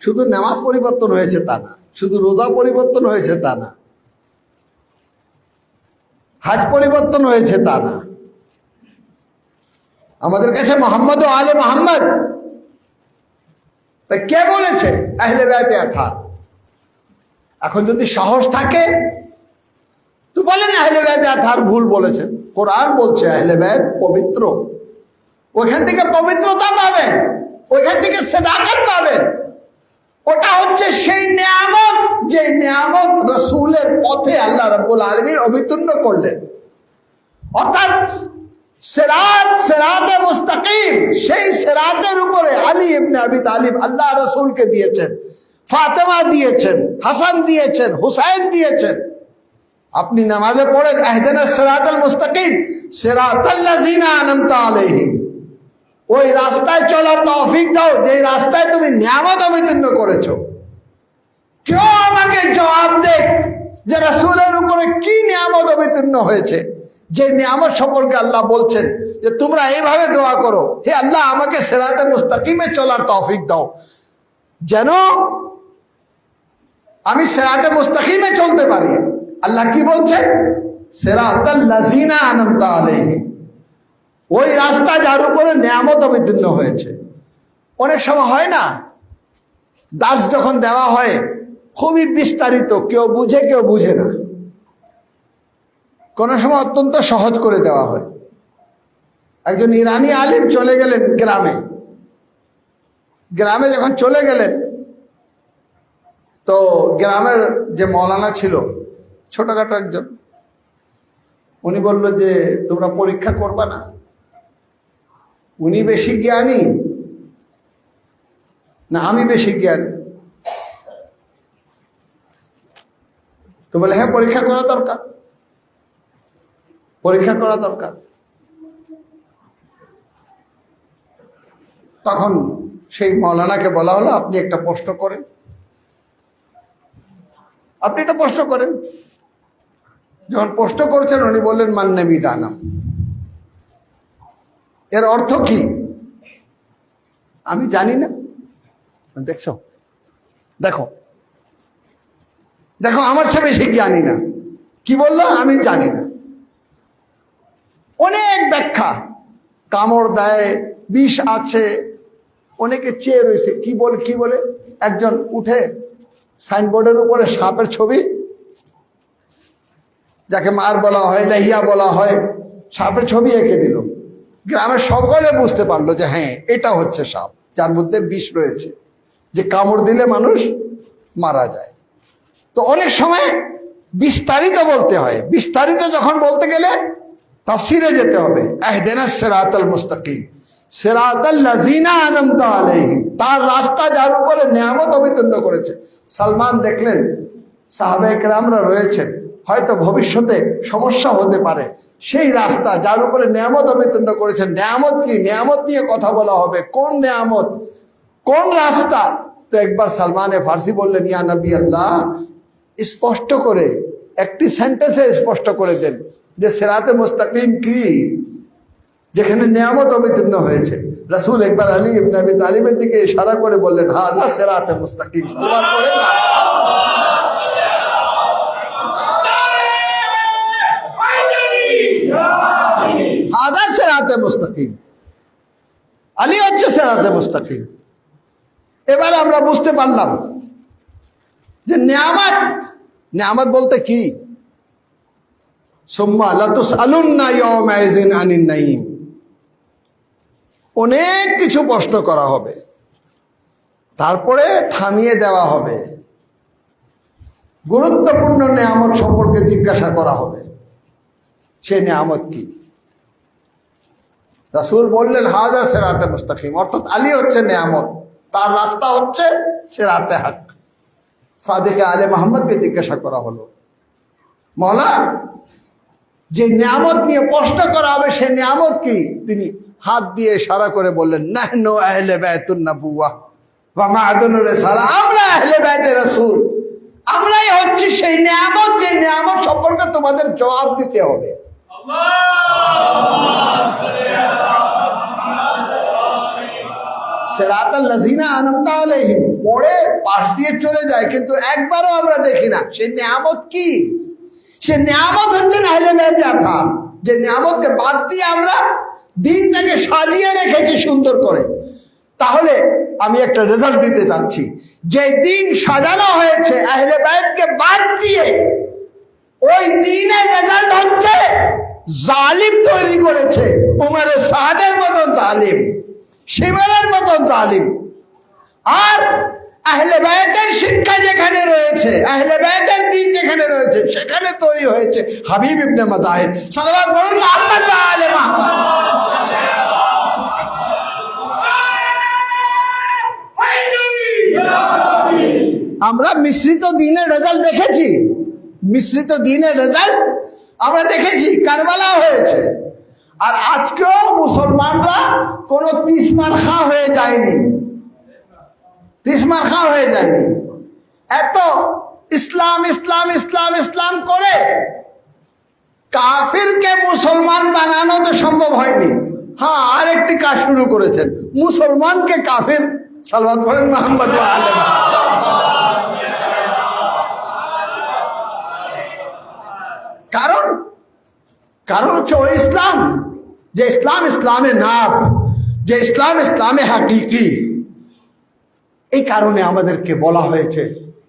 শুধু নামাজ পরিবর্তন হয়েছে তা না, শুধু রোজা পরিবর্তন হয়েছে তা না, হাজ পরিবর্তন হয়েছে তা না। আমাদের কাছে মুহাম্মদ ও আলে মুহাম্মদ কে বলেছে? আহলে বায়াতে আথার। এখন যদি সাহস থাকে তো বলেন আহলে বায়াতে আথার ভুল বলেছেন। কোরআন বলছে আহলে বায়াত পবিত্র, ওইখান থেকে পবিত্রতা পাবেন, ওইখান থেকে সাদাকাত পাবেন। ওটা হচ্ছে সেই নিয়ামত, যে নিয়ামত রাসূলের পথে আল্লাহ রাব্বুল আলামিন অবতীর্ণ করলেন। অর্থাৎ সিরাতে মুস্তাকিম, সেই সিরাতের উপরে আলী ইবনে আবি তালিব আল্লাহ রাসূলকে দিয়েছেন, ফাতেমা দিয়েছেন, হাসান দিয়েছেন, হুসাইন দিয়েছেন। আপনি নামাজে পড়েন ইহদিনাস সিরাতাল মুস্তাকিম সিরাতাল্লাযিনা আনআমতা আলাইহিম, ওই রাস্তায় চলার তৌফিক দাও যে রাস্তায় তুমি নিয়ামত অবতীর্ণ করেছো। কেউ আমাকে জবাব দেখ যে রাসূলের উপরে কি নিয়ামত অবতীর্ণ হয়েছে, যে নিয়ামত সম্পর্কে আল্লাহ বলছেন যে তোমরা এইভাবে দোয়া করো, হে আল্লাহ আমাকে সিরাতে মুস্তাকিমে চলার তৌফিক দাও, যেন আমি সিরাতে মুস্তাকিমে চলতে পারি। আল্লাহ কি বলছেন? সিরাতাল্লাযিনা আনআমতা আলাইহিম, ওই রাস্তা যার উপরে নিয়ামত অবতীর্ণ হয়েছে। অনেক সময় হয় না, দাস যখন দেওয়া হয় খুবই বিস্তারিত, কেউ বুঝে কেউ বুঝে না। কোন সময় অত্যন্ত সহজ করে দেওয়া হয়। একজন ইরানি আলিম চলে গেলেন গ্রামে। গ্রামে যখন চলে গেলেন তো গ্রামের যে মৌলানা ছিল, ছোটখাটো একজন, উনি বলল যে তোমরা পরীক্ষা করবা না, উনি বেশি জ্ঞানী না আমি বেশি জ্ঞানী? তো বলে হ্যাঁ, পরীক্ষা করা দরকার, পরীক্ষা করা দরকার। তখন সেই মৌলানাকে বলা হলো আপনি একটা প্রশ্ন করেন, আপনি একটা প্রশ্ন করেন। যখন প্রশ্ন করছেন উনি বললেন মান্নে বিধানাম, এর অর্থ কি? আমি জানি না। দেখছো, দেখো দেখো আমার চেয়ে বেশি জ্ঞানী না, কি বললো আমি জানি না। অনেক ব্যাখ্যা, কামড় দেয়, বিষ আছে, অনেকে চেয়ে রয়েছে কি বলে। একজন উঠে সাইনবোর্ডের উপরে সাপের ছবি, যাকে মার বলা হয়, লেহিয়া বলা হয়, সাপের ছবি এঁকে দিল। গ্রামের সকলে বুঝতে পারলো যে হ্যাঁ এটা হচ্ছে সাপ, যার মধ্যে বিষ রয়েছে, যে কামড় দিলে মানুষ মারা যায়। তো অনেক সময় বিস্তারিত বলতে হয়, বিস্তারিত যখন বলতে গেলে তাফসিরে যেতে হবে। ইহদিনাস সিরাতাল মুস্তাকিম সিরাতাল লাযিনা আনআমতা আলাইহিম, তার রাস্তা যার উপরে নিয়ামত অবতীর্ণ করেছে। সালমান দেখলেন সাহাবায়ে কেরামরা রয়েছেন, হয়তো ভবিষ্যতে সমস্যা হতে পারে, সেই রাস্তা যার উপরে নিয়ামত অবতীর্ণ করেছেন। নিয়ামত কি? নিয়ামত নিয়ে কথা বলা হবে, কোন নিয়ামত, কোন রাস্তা? তো একবার সালমানে ফার্সি বললেন ইয়া নবী আল্লাহ, স্পষ্ট করে একটি সেন্টেন্সে স্পষ্ট করে দেন যে সিরাতে মুস্তাকিম কি, যেখানে নিয়ামত অবতীর্ণ হয়েছে। রাসূল একবার আলী ইবনে আবি তালিবের দিকে ইশারা করে বললেন হাযা সিরাতে মুস্তাকিম। সালাত পড়েন না, হাযা সিরাতে মুস্তাকিম, আলী হচ্ছে সিরাতে মুস্তাকিম। এবার আমরা বুঝতে পারলাম যে নিয়ামত বলতে কি। সুম্মা লাতুসআলুন্না ইয়াওমাইযিন আনিন নাঈম, অনেক কিছু প্রশ্ন করা হবে, তারপরে থামিয়ে দেওয়া হবে, গুরুত্বপূর্ণ নিয়ামত সম্পর্কে জিজ্ঞাসা করা হবে। সেই নিয়ামত কি? রাসূল বললেন হাযা সিরাতে মুস্তাকিম, অর্থাৎ আলী হচ্ছে নিয়ামত, তার রাস্তা হচ্ছে সিরাতে হক। সাদিক আলে মোহাম্মদকে জিজ্ঞাসা করা হলো, মওলা যে নিয়ামত নিয়ে প্রশ্ন করা হবে সে নিয়ামত কি? তিনি হাত দিয়ে ইশারা করে বললেন নাহনু আহলে বাইতুন নবুওয়াহ ওয়া মা'দুনুর রিসালাহ, আমরা আহলে বাইতে রাসূল, আমরাই হচ্ছে সেই নিয়ামত, যে নিয়ামত সম্পর্কে তোমাদের জবাব দিতে হবে। সিরাতাল লাযিনা আনআমতা আলাইহিম পড়ে পাশ দিয়ে চলে যায়, কিন্তু একবারও আমরা দেখি না সেই নিয়ামত কি। সে নিয়ামত হচ্ছে আহলে বাইতে আথার, যে নিয়ামতকে বাদ দিয়ে আমরা দিনটাকে সাজিয়ে রেখেছি সুন্দর করে। তাহলে আমি একটা রেজাল্ট দিতে চাচ্ছি, যে দিন সাজানো হয়েছে আহলে বাইতকে বাদ দিয়ে, ওই দিনের রেজাল্ট হচ্ছে জালিম তৈরি করেছে, উমরে সাদের মতন জালিম, শিবরের মতন জালিম। আর আহলে বাইতের শিক্ষা যেখানে রয়েছে, আহলে বাইতের দ্বীন যেখানে রয়েছে, সেখানে তৈরি হয়েছে হাবিব ইবনে মাযাহিব সাল্লাল্লাহু আলাইহি মুহাম্মদ ওয়া আলে মুহাম্মদ। আমরা মিশ্রিত দ্বীনের রেজাল্ট দেখেছি, মিশ্রিত দ্বীনের রেজাল্ট আমরা দেখেছি, কারবালা হয়েছে। আর আজকেও মুসলমানরা কোনো তিসমারখা হয়ে যায়নি, তিসমারখা হয়ে যায়নি। এত ইসলাম ইসলাম ইসলাম ইসলাম করে কাফিরকে মুসলমান বানানো তো সম্ভব হয়নি। হ্যাঁ, আরেকটি কাজ শুরু করেছেন, মুসলমানকে কাফির। সালাওয়াত পড়েন মুহাম্মদ ওয়া আলে মুহাম্মদ। কারণ হচ্ছে ওই ইসলাম, যে ইসলাম ইসলামে নাম, যে ইসলাম ইসলামে হাকিকি। এই কারণে আমাদেরকে বলা হয়েছে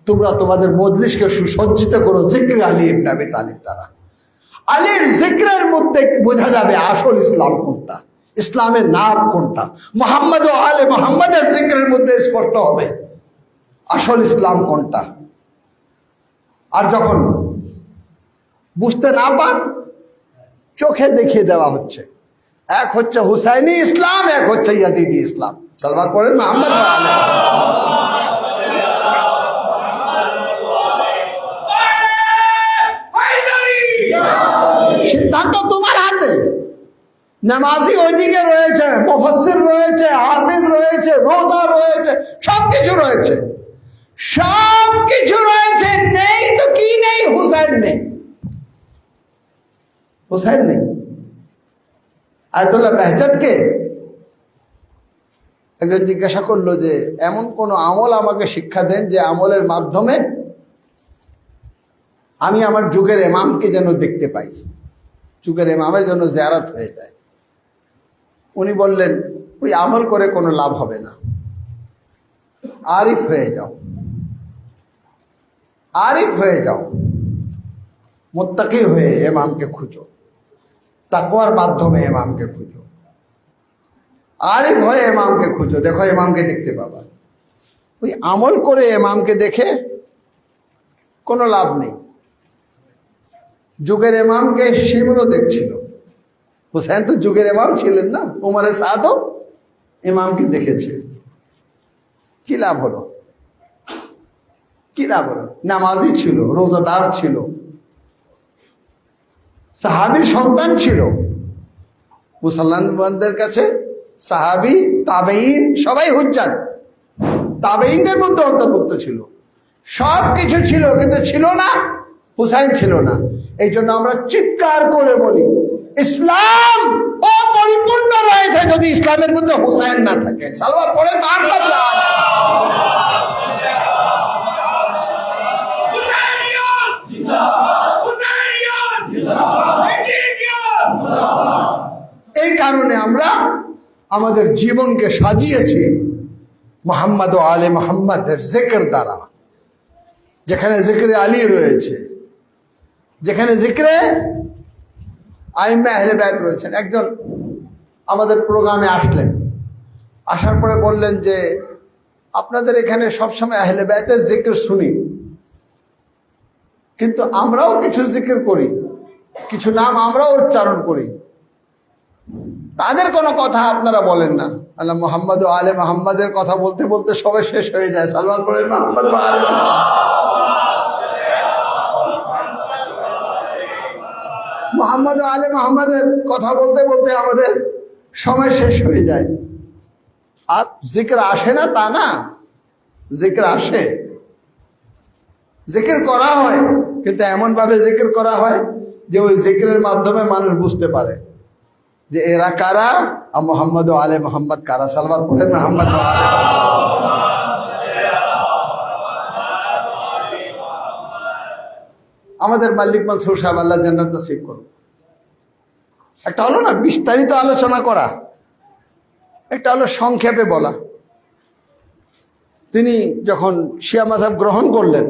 তোমরা তোমাদের মজলিসকে সুসজ্জিত করো জিক্র আলী ইবনে আবি তালিব দ্বারা। আলীর জিক্রের মধ্যে বোঝা যাবে আসল ইসলাম কোনটা। ইসলামের নাম কোনটা। মুহাম্মদ ও আলে মুহাম্মাদের জিকিরের মধ্যে স্পষ্ট হবে আসল ইসলাম কোনটা। আর যখন বুঝতে না পান, চোখে দেখিয়ে দেওয়া হচ্ছে, এক হচ্ছে হুসাইনি ইসলাম, এক হচ্ছে ইয়াজিদি ইসলাম। সালওয়াত পড়েন মুহাম্মদ ওয়া আলে সিদ্ধান্ত তোমার হাতে। নামাজি ওইদিকে রয়েছে, মুফাসসির রয়েছে, হাফিজ রয়েছে, রোজা রয়েছে, সবকিছু রয়েছে, সবকিছু রয়েছে। নেই তো কি নেই? হুসাইন নেই, হুসাইন নেই। আয়াতুল্লাহ বেহজাতকে একজন জিজ্ঞাসা করলো যে এমন কোন আমল আমাকে শিক্ষা দেন যে আমলের মাধ্যমে আমি আমার যুগের ইমামকে যেন দেখতে পাই, যুগের ইমামের জন্য জিয়ারত হয়ে যায়। উনি বললেন, ওই আমল করে কোনো লাভ হবে না, আরিফ হয়ে যাও, আরিফ হয়ে যাও, মুত্তাকি হয়ে ইমামকে খুঁজো, তাকওয়ার মাধ্যমে ইমামকে খুঁজো, আরিফ হয়ে ইমামকে খুঁজো, দেখো ইমামকে দেখতে পাবা। ওই আমল করে ইমামকে দেখে কোনো লাভ নেই। যুগের ইমামকে শিমরও দেখছিল, হুসাইন তো যুগের ইমাম ছিলেন না, উমরে সাদও ইমামকে দেখেছে, কি লাভ হলো? কি লাভ হলো? নামাজি ছিল, রোজাদার ছিল, সাহাবীর সন্তান ছিল। মুসলমানদের কাছে সাহাবী, তাবেঈন সবাই হুজ্জাত, তাবেঈনদের মধ্যে অন্তর্ভুক্ত ছিল, সব কিছু ছিল, কিন্তু ছিল না হুসাইন, ছিল না। এই জন্য আমরা চিৎকার করে বলি, ইসলাম অপরিপূর্ণ রয়েছে যদি ইসলামের মধ্যে হুসাইন না থাকে। সালওয়াত পড়েন মুহাম্মদ ওয়া আলে এই কারণে আমরা আমাদের জীবনকে সাজিয়েছি মুহাম্মদ ও আলে মুহাম্মাদের জিকির দ্বারা। যেখানে জিকিরে আলী রয়েছে, যেখানে জিকিরে আইম্মা আহলে বাইত রয়েছেন। একজন আমাদের প্রোগ্রামে আসলেন, আসার পরে বললেন যে আপনাদের এখানে সবসময় আহলে বাইতের জিকির শুনি, কিন্তু আমরাও কিছু জিকির করি, কিছু নাম আমরাও উচ্চারণ করি, তাদের কোনো কথা আপনারা বলেন না। আল্লাহ মুহাম্মদ ও আলে মুহাম্মাদের কথা বলতে বলতে সবাই শেষ হয়ে যায়। সালওয়াত পড়েন মুহাম্মদ ওয়া আলে মুহাম্মদ ও আলে মুহাম্মাদের কথা বলতে বলতে আমাদের সময় শেষ হয়ে যায়। আর জিকির আসে না তা না, জিকির আসে, জিকির করা হয়, কিন্তু এমন ভাবে জিকির করা হয় যে ওই জিকিরের মাধ্যমে মানুষ বুঝতে পারে যে এরা কারা, আর মুহাম্মদ ও আলে মুহাম্মদ কারা। সালওয়াত পড়েন মুহাম্মদ ওয়া আলে আমাদের মালিক মনসুর সাহেব, আল্লাহ জান্নাত নসিব করুন। একটা হলো না বিস্তারিত আলোচনা করা, একটা হলো সংক্ষেপে বলা। তিনি যখন শিয়া মাযহাব গ্রহণ করলেন,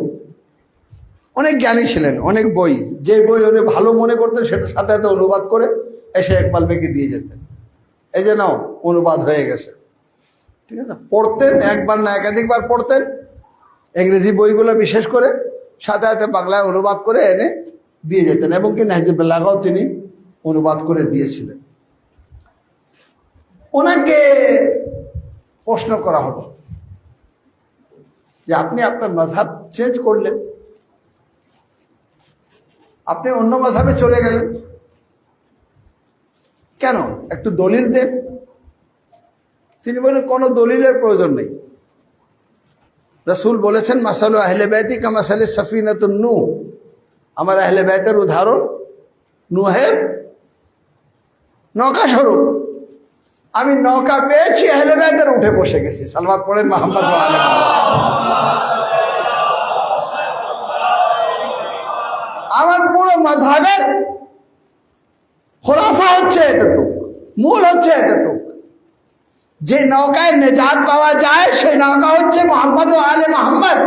অনেক জ্ঞানী ছিলেন, অনেক বই, যে বই উনি ভালো মনে করতেন সেটা সাথে সাথে অনুবাদ করে এসে একপাল বেঁকে দিয়ে যেতেন, এই যে নাও অনুবাদ হয়ে গেছে। ঠিক আছে, পড়তেন, একবার না একাধিকবার পড়তেন, ইংরেজি বইগুলো বিশেষ করে সাথে সাথে বাংলায় অনুবাদ করে এনে দিয়ে যেতেন, এবং কি নাহজুল বালাগাও তিনি অনুবাদ করে দিয়েছিলেন। ওনাকে প্রশ্ন করা হলো যে আপনি আপনার মাযহাব চেঞ্জ করলেন, আপনি অন্য মাযহাবে চলে গেলেন কেন? একটু দলিল দেন। তিনি বলেন কোনো দলিলের প্রয়োজন নেই। রাসূল বলেছেন মাসালু আহলে বাইতি কামাসালি সাফিনাতুন নূহ, আমার আহলে বাইতের উদাহরণ নূহের নৌকা স্বরূপ। আমি নৌকা পেয়েছি, আহলে বাইতের উঠে বসে গেছি। সালওয়াত পড়েন মুহাম্মদ ওয়া আলে আমার পুরো মাযহাবের খোলাসা হচ্ছে এতটুকু, মূল হচ্ছে এতটুকু, যে নৌকায় নেজাত পাওয়া যায় সেই নৌকা হচ্ছে মুহাম্মদ ও আলে মুহাম্মদ।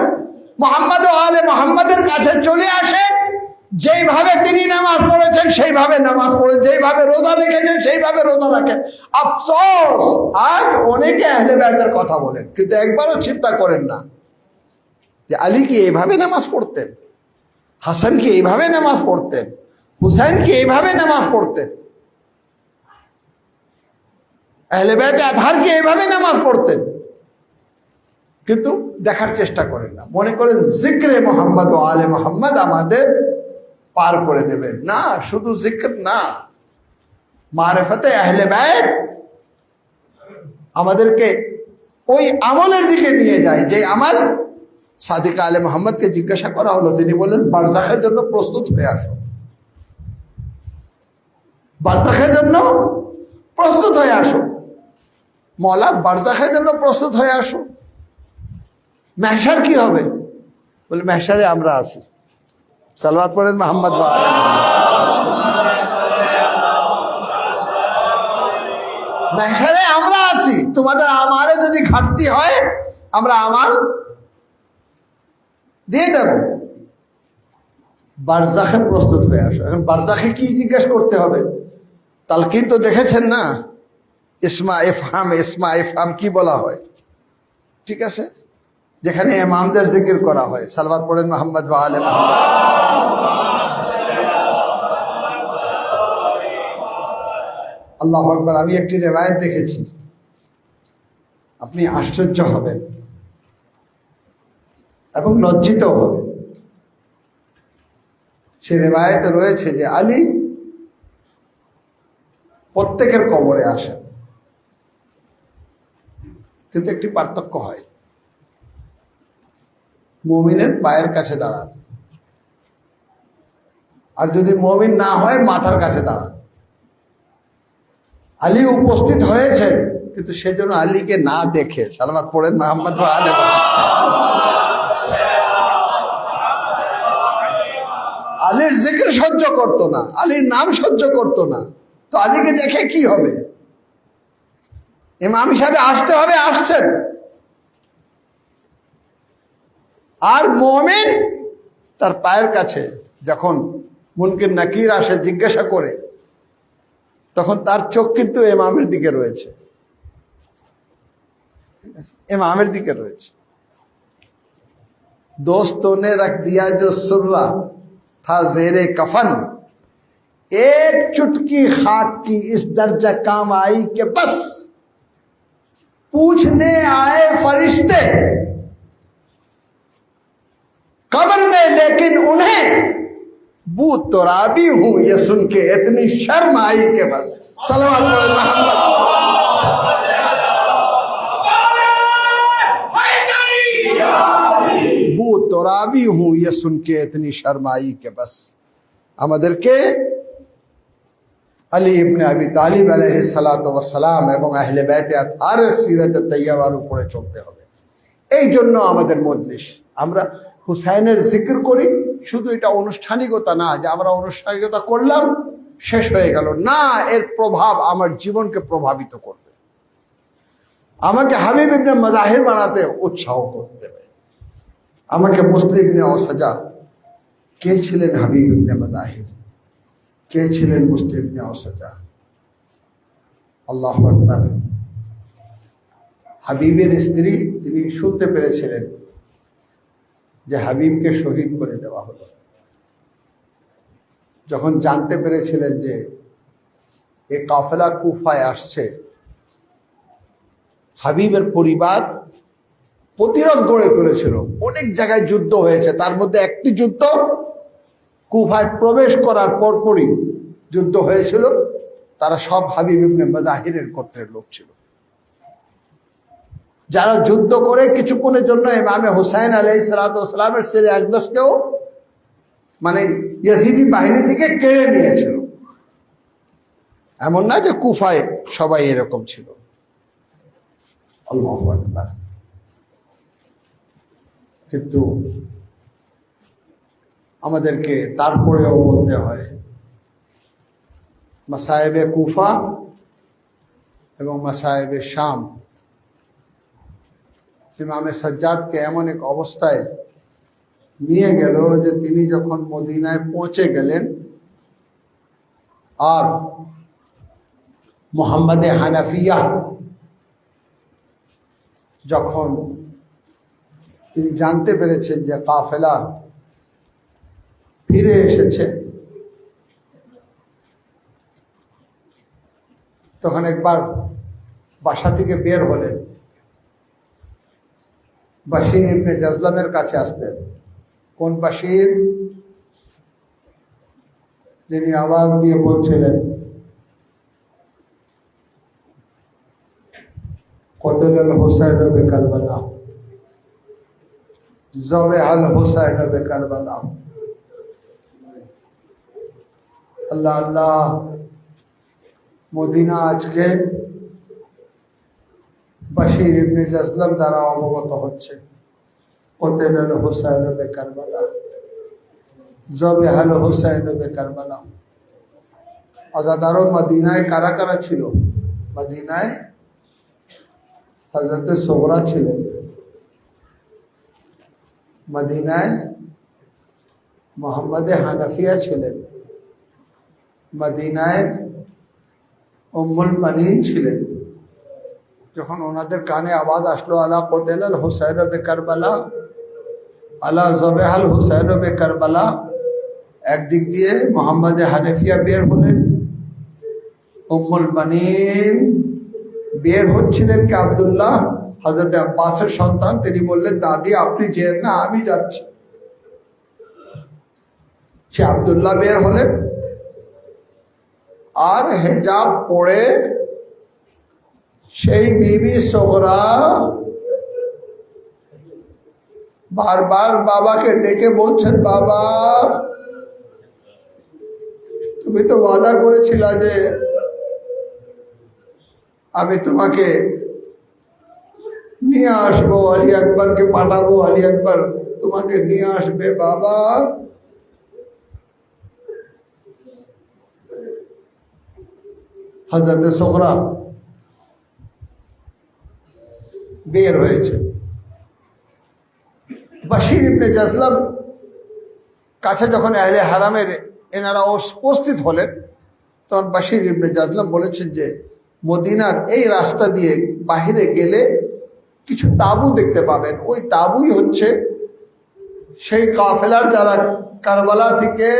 মুহাম্মদ ও আলে মুহাম্মাদের কাছে চলে আসে, যেইভাবে তিনি নামাজ পড়েছেন সেইভাবে নামাজ পড়ে, যেইভাবে রোজা রেখেছেন সেইভাবে রোজা রাখেন। আফসোস, আজ অনেকে আহলে বায়তের কথা বলেন কিন্তু একবারও চিন্তা করেন না যে আলী কি এইভাবে নামাজ পড়তেন, হাসান কি এইভাবে নামাজ পড়তেন, হুসাইন কি এইভাবে নামাজ পড়তেন, আহলে বায়তে আতহার কি এইভাবে নামাজ পড়তেন। কিন্তু দেখার চেষ্টা করেন না, মনে করেন জিক্রে মোহাম্মদ ও আলে মোহাম্মদ আমাদের পার করে দেবেন। না, শুধু জিক্র না, মারিফতে আহলে বায়ত আমাদেরকে ওই আমলের দিকে নিয়ে যায় যে আমল সাদিক আলে মোহাম্মদকে জিজ্ঞাসা করা হলো, তিনি বললেন বারজাখের জন্য প্রস্তুত হয়ে আসো, বারজাখের জন্য প্রস্তুত হয়ে আসো। মওলা বারজাখের জন্য প্রস্তুত হয়ে আসো। মেহশার কি হবে? বলে মেহশারে আমরা আছি। সালাওয়াত পড়েন মোহাম্মদ ওয়া আলে মোহাম্মদ। মেহশারে আমরা আছি, তোমাদের আমালে যদি ঘাটতি হয় আমরা আমাল দিয়ে দেব। বারজাখে প্রস্তুত হয়ে আসো। এখন বারজাখে কি জিজ্ঞেস করতে হবে? তালকিন তো দেখেছেন না, ইসমা ইফহাম কি বলা হয়, ঠিক আছে? যেখানে ইমামদের জিকির করা হয়, সালাওয়াত পড়েন মোহাম্মদ ওয়া আলে মোহাম্মদ। আল্লাহু আকবার। আমি একটি রিওয়ায়াত দেখেছি, আপনি আশ্চর্য হবেন এবং লজ্জিত হবেন। সে রিওয়ায়াতে রয়েছে যে আলী প্রত্যেকের কবরে আসেন, কিন্তু একটি পার্থক্য হয়, মুমিনের পায়ের কাছে দাঁড়ান, আর যদি মুমিন না হয় মাথার কাছে দাঁড়ান। আলী উপস্থিত হয়েছেন কিন্তু সেজন্য আলীকে না দেখে সালাওয়াত পড়েন মোহাম্মদ ওয়া আলে মোহাম্মদ। আলীর জিকির সহ্য করতো না, আলীর নাম সহ্য করতো না, তো আলীকে দেখে কি হবে? ইমাম হিসাবে আসতে হবে, আসছেন। আর মুমিন তার পায়ের কাছে যখন মুনকির নাকির আসে জিজ্ঞাসা করে, তখন তার চোখ কিন্তু ইমামের দিকে রয়েছে, ইমামের দিকে রয়েছে। दोस्तों ने रख दिया जो सुर्रा था जेरे कफन, एक चुटकी खाक की इस दर्जा काम आई कि बस पूछने आए फरिश्ते कब्र में, लेकिन उन्हें बू तुराबी हूं ये सुन के इतनी शर्म आई कि बस। सलवात पढ़े मोहम्मद। बू तुराबी हूं ये सुन के इतनी शर्म आई कि बस। আমাদেরকে আলী ইবনে আবি তালিব আলাইহিস সালাতু ওয়াস সালাম এবং আহলে বাইতে আতহারের সিরাতে তাইয়্যিবার উপরে চলতে হবে। এই জন্য আমাদের মজলিস, আমরা হুসাইনের জিকির করি, শুধু এটা আনুষ্ঠানিকতা না যে আমরা আনুষ্ঠানিকতা করলাম শেষ হয়ে গেল, না, এর প্রভাব আমার জীবনকে প্রভাবিত করবে, আমাকে হাবিব ইবনে মাজাহির বানাতে উৎসাহ করতে দেবে। আমাকে মুসলিম ইবনে ওসাজা, কে ছিলেন হাবিব ইবনে মাজাহির, কে ছিলেন মুসলিম ইবনে ওসাজা? আল্লাহু আকবার। হাবিবের স্ত্রী, তিনি শুনতে পেরেছিলেন যে হাবিবকে শহীদ করে দেওয়া হলো। যখন জানতে পেরেছিলেন যে এই কাফেলা কুফায় আসছে, হাবিবের পরিবার প্রতিরোধ গড়ে তুলেছিল। অনেক জায়গায় যুদ্ধ হয়েছে, তার মধ্যে একটি যুদ্ধ কুফায় প্রবেশ করার পরপরই যুদ্ধ হয়েছিল। তারা সব হাবিব ইবনে মাজাহিরের গোত্রের লোক ছিল, যারা যুদ্ধ করে কিছুক্ষণের জন্য ইমামে হুসাইন আলাইহিস সালাতু ওয়াস সালামের ছেলে আকদাসকেও মানে ইয়াজিদি বাহিনী থেকে কেড়ে নিয়েছিল। এমন না যে কুফায় সবাই এরকম ছিল। আল্লাহু আকবার। কিন্তু আমাদেরকে তারপরেও বলতে হয়, মাসায়েবে কুফা এবং মাসায়েবে শাম ইমামে সাজ্জাদকে এমন এক অবস্থায় নিয়ে গেল যে তিনি যখন মদিনায় পৌঁছে গেলেন আর মোহাম্মদে হানাফিয়া যখন তিনি জানতে পেরেছেন যে কাফেলা ফিরে এসেছে, তখন একবার বাসা থেকে বের হলেন, বাশির ইবনে জাজলামের কাছে আসলেন। কোন বাশির? যিনি আওয়াজ দিয়ে বলছিলেন কতল হুসাইন বেকারবালা, জবে আল হুসাইন বেকারবালা। আল্লাহ আল্লাহ, মদিনা আজকে বাশির ইবনে জাজলাম দ্বারা অবগত হচ্ছে। কতল হুসাইন বেকারবালা, জবে আল হুসাইন বেকারবালা। আজাদারও মদিনায় কারা কারা ছিল? মদিনায় হযরত সোগরা ছিলেন, মদিনায় মোহাম্মদে হানাফিয়া ছিলেন, মদিনায় উম্মুল বানিন ছিলেন। যখন ওনাদের কানে আওয়াজ আসলো আলা কতল আল হুসাইন বেকারবালা, আলা জবেহ আল হুসাইন বেকারবালা, একদিক দিয়ে মোহাম্মদে হানাফিয়া বের হলেন, উম্মুল বানিন বের হচ্ছিলেন কে আব্দুল্লাহ হযরত আব্বাসের সন্তান। তিনি বললেন দাদি আপনি যেন না, আমি যাচ্ছি। সে আব্দুল্লাহ বের হলেন আর হেজাব পরে সেই বিবি সোগরা বারবার বাবাকে ডেকে বলছেন, বাবা তুমি তো ওয়াদা করেছিলা যে আমি তোমাকে নিয়ে আসবো, আলী আকবরকে পাঠাবো, আলী আকবর তোমাকে নিয়ে আসবে। বাবা হযরত সোগরা বের হয়েছে। বাশির ইবনে জাজলাম কাছে যখন আহলে হারামের এনারা উপস্থিত হলেন, তখন বাশির ইবনে জাজলাম বলেছেন যে মদিনার এই রাস্তা দিয়ে বাহিরে গেলে কিছু তাঁবু দেখতে পাবেন। ওই তাঁবুই হচ্ছে সেই কাফেলার যারা কারবালা থেকে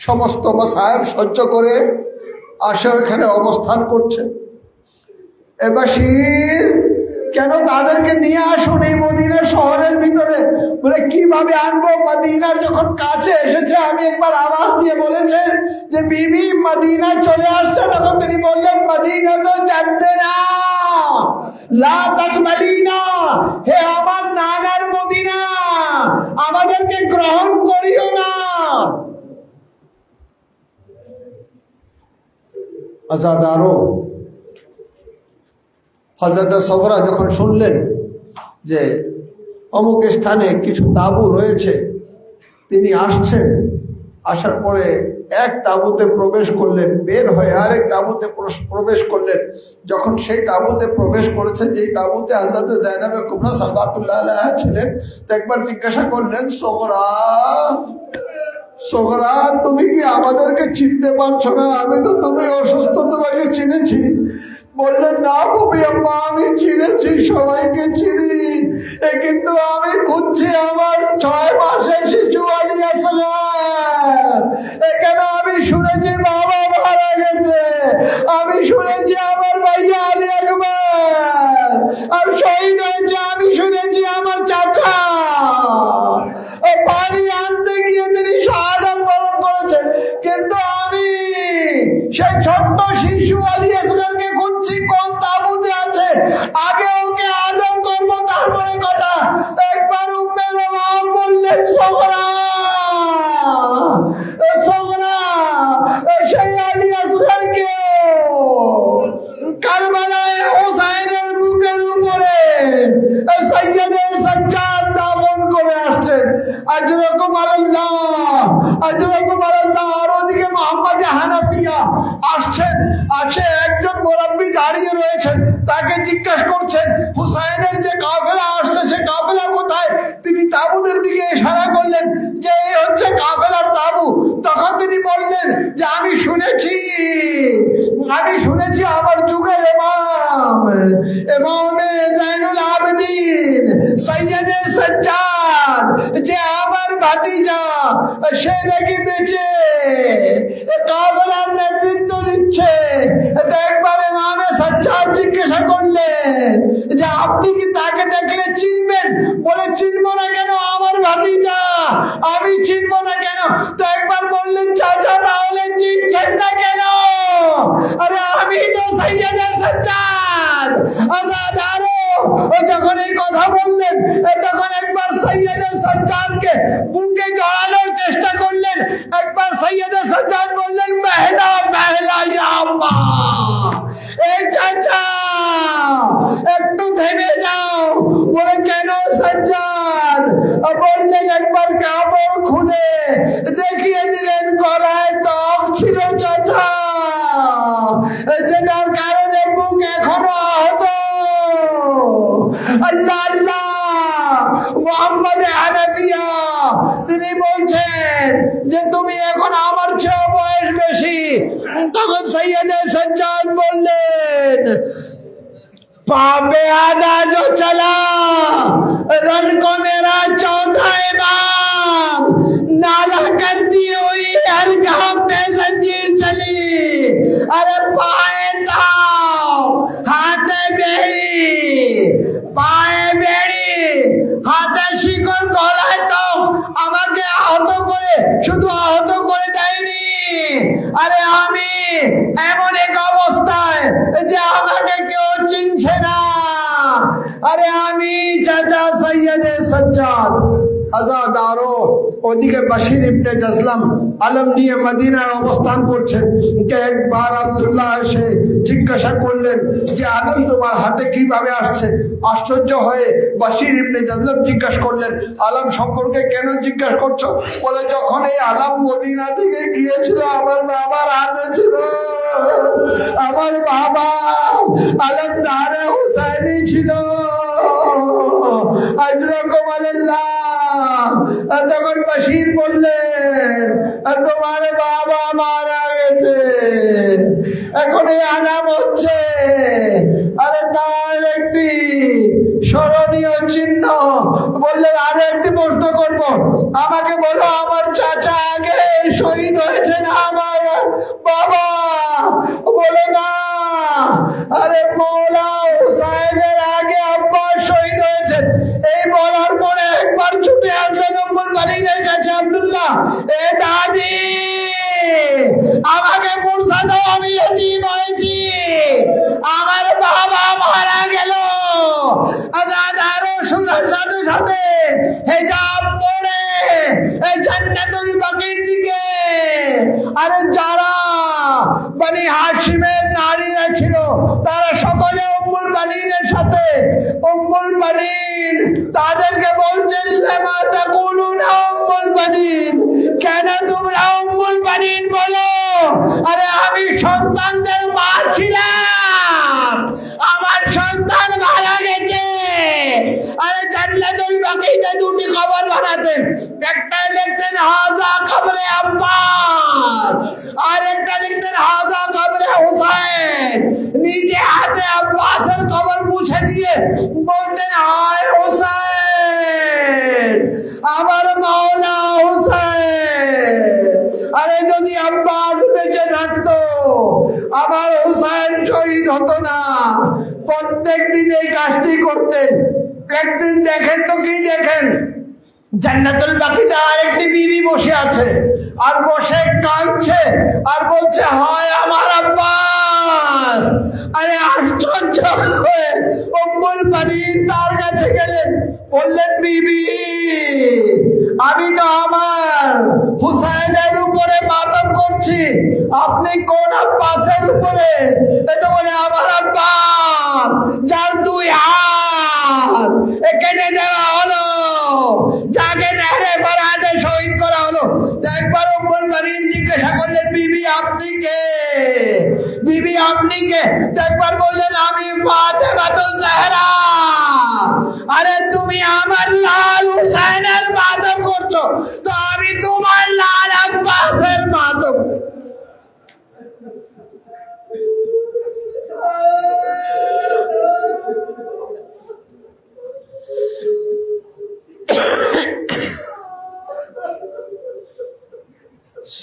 সমস্ত মাসায়েব সহ্য করে আসে ওইখানে অবস্থান করছে। বাশির কেন তাদেরকে নিয়ে আসুন এই মদিনা শহরের ভিতরে? বলে কিভাবে আনবো? মদিনার যখন কাছে এসেছে আমি একবার আওয়াজ দিয়ে বলেছেন যে বিবি মদিনায় চলে আসছে, তখন তিনি বললেন মদিনা তো যাচ্ছে না, লা তাকবালিনা, হে আমার নানার মদিনা আমাদেরকে গ্রহণ করিও না। আজাদারও হযরত সোগরা যখন শুনলেন যে অমুক স্থানে কিছু তাঁবু রয়েছে, তিনি আসছেন। আসার পরে এক তাঁবুতে প্রবেশ করলেন, বের হয়ে আরেক তাঁবুতে প্রবেশ করলেন। যখন সেই তাঁবুতে প্রবেশ করেছেন, যেই তাঁবুতে হযরত জায়নাবে কুবরা সালাওয়াতুল্লাহ আলাইহা ছিলেন, তো একবার জিজ্ঞাসা করলেন, সোগরা সোগরা তুমি কি আমাদেরকে চিনতে পারছো না? আমি তো তুমি অসুস্থ, তোমাকে চিনেছি। বললেন না ববি আম্মা, আমি চিনেছি, সবাইকে চিনি, কিন্তু আমি খুঁজছি আমার 6 মাসের শিশু আলী আসগার। এখানে আমি শুনেছি বাবা মারা গেছে, আমি শুনেছি আমার ভাইয়া আলী আকবর আর শহীদ হয়েছে, আমি শুনেছি আমার চাচা পানি আনতে গিয়ে তিনি শাহাদাত বরণ করেছেন, কিন্তু আমি সেই ছোট্ট শিশু আলী আসগারকে খুঁজছি। কোন তাঁবুতে আছে? আগে ওকে আদর করবো, তারপরে কথা। একবার উম্মে রোমা বললেন, সোগরা সোগরা সেই আলী আসগারকে কারবালায় হুসাইনের বুকের উপরে সৈয়দে সাজ্জাদ দাফন করে আসছেন। আজরাকুম আলাল্লাহ, আজরাকুম আলাল্লাহ। আর ওদিকে মোহাম্মদে হানাফিয়া আসছেন, আসে একজন মুরাব্বি দাঁড়িয়ে রয়েছেন, তাকে জিজ্ঞাসা করছেন হুসাইনের যে কাফেলা আসছে তাঁবুদের দিকে ইশারা করলেন যে এই হচ্ছে কাফেলার তাঁবু। তখন তিনি বললেন যে আমি শুনেছি আমার যুগের ইমামে জাইনুল আবেদিন সৈয়দে সাজ্জাদ যে আমার ভাতিজা সে নাকি বেঁচে কাফেলার নেতৃত্ব দিচ্ছে। একবার ইমামে সাজ্জাদ জিজ্ঞাসা করলেন যে আপনি কি তাকে দেখলে চিনবেন? বলে চিনবো না কেন, আমার ভাতিজা, আমি চিনবো না কেন? তো একবার বললেন চাচা তাহলে চিনছেন না কেন? আরে আমি তো সৈয়দে সাজ্জাদ আজাদারো। যখন এই কথা বললেন তখন একবার সৈয়দে সাজ্জাদকে বুকে জড়ানোর চেষ্টা করলেন। একবার সৈয়দে সাজ্জাদ বললেন মেহলা মেহলা ইয়া আম্মা, এই চাচা একটু থেমে যাও। বলে কেন সাজ্জাদ? বললেন একবার কাপড় খুলে দেখিয়ে দিলেন গলায় ত্বক ছিল চাচা, যেটার কারণে বুক এখনো আহত। আল্লাহ আল্লাহ মুহাম্মদ হানাফিয়া তিনি বলছেন যে তুমি এখন আমার চেয়ে বয়স বেশি। তখন সৈয়দে সাজ্জাদ বললেন पापे आधा जो चला रन को मेरा चौथा इमाम, नाला करती हुई हर गांव पे जंजीर चली। अरे पाए ताव हाथे बेड़ी, पाए बेड़ी হাতে শিকল, গলায় তাও আমাকে আহত করে, শুধু আহত করে দেয়নি, আরে আমি এমন এক অবস্থায় যে আমাকে কেউ চিনছে না। আরে আমি চাচা সৈয়দে সাজ্জাদ আজাদারো। ওদিকে বাশির ইবনে জাসলাম আলম নিয়ে মদিনায় অবস্থান করছেন। একবার আব্দুল্লাহ এসে জিজ্ঞাসা করলেন যে আলম তোমার হাতে কিভাবে আসছে? আশ্চর্য হয়ে বাশির ইবনে জাসলাম জিজ্ঞাসা করলেন আলম সম্পর্কে কেন জিজ্ঞাসা করছো? বলে যখন এই আলম মদিনা থেকে গিয়েছিল আমার বাবার হাতে ছিল। আমার বাবা আলম দারে হুসাইনি ছিল। আজরকম আল্লাহ। তখন বাশির বললেন তোমার বাবা মারা গেছে, এখন এই আনাম হচ্ছে। আরে তার একটি স্মরণীয় চিহ্ন। বললেন আরো একটি প্রশ্ন করব, আমাকে বলো আমার চাচা আগে শহীদ হয়েছে না আমার বাবা? বলে না, আরে মৌলা হুসাইনের আগে আব্বা শহীদ হয়েছেন। এই বলার পরে একবার ছুটে আসলেন উম্মুল বানিনের কাছে আব্দুল্লাহ, এ দাদি আমাকে মুর্শা দাও, আমি এতিম হয়েছি, আমার বাবা মারা গেল। আজাদারো শোনার সাথে সাথে হিজাব পড়ে এই জান্নাতুল বাকির দিকে। আরে যারা বনি হাশিমের নারীরা ছিল তারা সকলে উম্মুল বানিনের সাথে। উম্মুল বানিন তাদেরকে বলছেন লামা তাকুলুনা উম্মুল বানিন, কেন তোমরা উম্মুল বানিন বলো? আরে আমি সন্তানদের মা ছিলাম, আমার সন্তান মারা গেছে। আরে জান্নাতুল বাকিতে দুটি কবর বানাতেন, একটা লিখতেন হাজা কবরে আব্বাস, আর একটা লিখতেন হাজা কবরে হুসাইন। নিজে হাতে আব্বাসের কবর মুছে দিয়ে বলতেন হায় হুসাইন, আমার মাওলা হুসাইন। আরে যদি আব্বাস বেঁচে থাকতো আমার হুসাইন শহীদ হতো না। প্রত্যেক দিন এই কাজটি করতেন। একদিন দেখেন তো কি দেখেন, জান্নাতুল বাকিতে আরেকটি বিবি বসে আছে, আর বসে কাঁদছে আর বলছে হায় আমার আব্বাস। আরে আশ্চর্য হয়ে উম্মুল বানিন তার কাছে গেলেন, বললেন বিবি আমি তো আমার হুসাইনের উপরে মাতম করছি, আপনি কোন আব্বাসের উপরে? এটা বলে আমার আব্বাস যার দুই হাত কেটে দেওয়া হলো, যাকে নেহরে ফরহাদে শহীদ করা হলো। একবার উম্মুল বানিন জিজ্ঞাসা করলেন বিবি আপনি কে? বিবি আপনি কে? একবার বললেন আমি ফাতেমাতুজ জাহরা। আরে তুমি আমার লাল হুসাইনের করছো, তো আমি তোমার লাল আব্বাসের মাধ্যম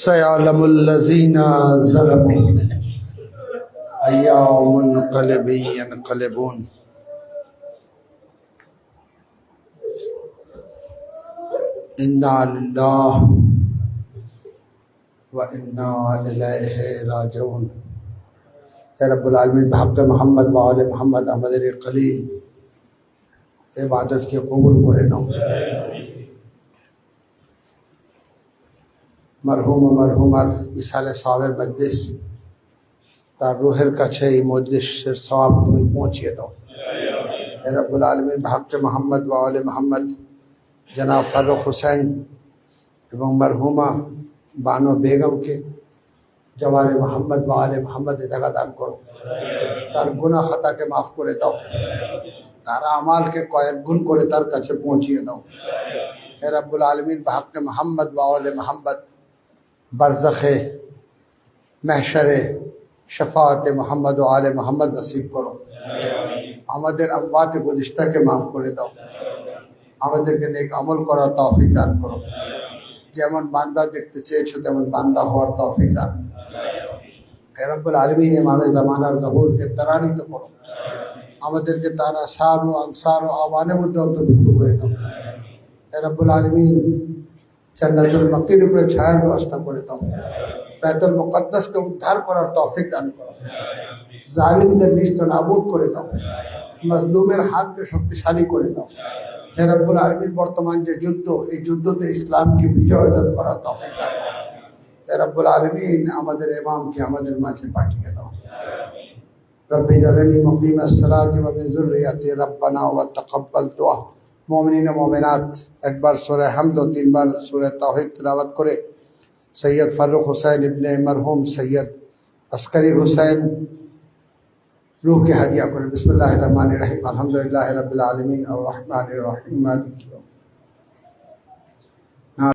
সয়ালামুল্লাযীনা যালামু আইয়া মুনকালিবি ইয়ানকালিবুন। ইন্না লিল্লাহি ওয়া ইন্না ইলাইহি রাজিউন। হে রব্বুল আলামিন, ভাক্তে মোহাম্মদ ওয়া আলে মোহাম্মদ আমাদের এই কলিল ইবাদতকে কবুল করে নাও। মরহুম ও মরহুমার ইসালে সওয়াবের মজলিস, তার রুহের কাছে এই মজলিসের সওয়াব তুমি পৌঁছিয়ে দাও। হে রব্বুল আলামিন, ভাক্তে মোহাম্মদ ওয়া আলে মোহাম্মদ জনাব ফারুক হুসাইন এবং মরহুমা বানো বেগমকে জওয়ারে মোহাম্মদ ওয়া আলে মোহাম্মদে জায়গা দান করো। তার গুনাহ খাতাকে মাফ করে দাও, তার আমালকে কয়েক গুণ করে তার কাছে পৌঁছিয়ে দাও। হে রব্বুল আলামিন, ভাক্তে মোহাম্মদ ওয়া আলে মোহাম্মদ বারজাখে महशरे शफाअत मोहम्मद व आले मोहम्मद नसीब करो। আমাদের আমওয়াত গুযিশতাকে মাফ করে দাও, আমাদেরকে নেক আমল করার তৌফিক দান করো। যেমন বান্দা দেখতে চেয়েছো তেমন বান্দা হওয়ার তৌফিক দান। হে রব্বুল আলামিন, ইমামে জামানার জহুরকে ত্বরান্বিত করো, আমাদেরকে তার আশার ও আনসার ও আওয়ানের মধ্যে অন্তর্ভুক্ত করে দাও। হে রব্বুল আলামিন, জান্নাতুল বাকির উপরে ছায়ার ব্যবস্থা করে দাও। বাইতুল মুকদ্দাসকে উদ্ধার করার তৌফিক দান করো। জালিমদের নিস্ত নাবুদ করে দাও, মজলুমের হাতকে শক্তিশালী করে দাও। হে রব্বুল আলামিন, বর্তমান যে যুদ্ধ, এই যুদ্ধতে ইসলামকে বিজয় অর্জন করার তৌফিক দান করো। হে রব্বুল আলামিন, আমাদের ইমামকে আমাদের মাঝে পাঠিয়ে দাও। রব্বি জালানি মুকিমাস সালাতি ওয়া মিন যুররিয়াতি রব্বানা ওয়া তাকাব্বাল দুআ। মুমিনিন ও মুমিনাত একবার সূরা হামদ ও তিনবার সূরা তাওহীদ তিলাওয়াত করে सैयद फारूक हुसैन इब्ने मरहूम सैयद अस्करी हुसैन रूह के हदिया करें। बिस्मिल्लाहिर्रहमानिर्रहीम, अल्हम्दुलिल्लाहि रब्बिल आलमीन, अर्रहमानिर्रहीम, मालिक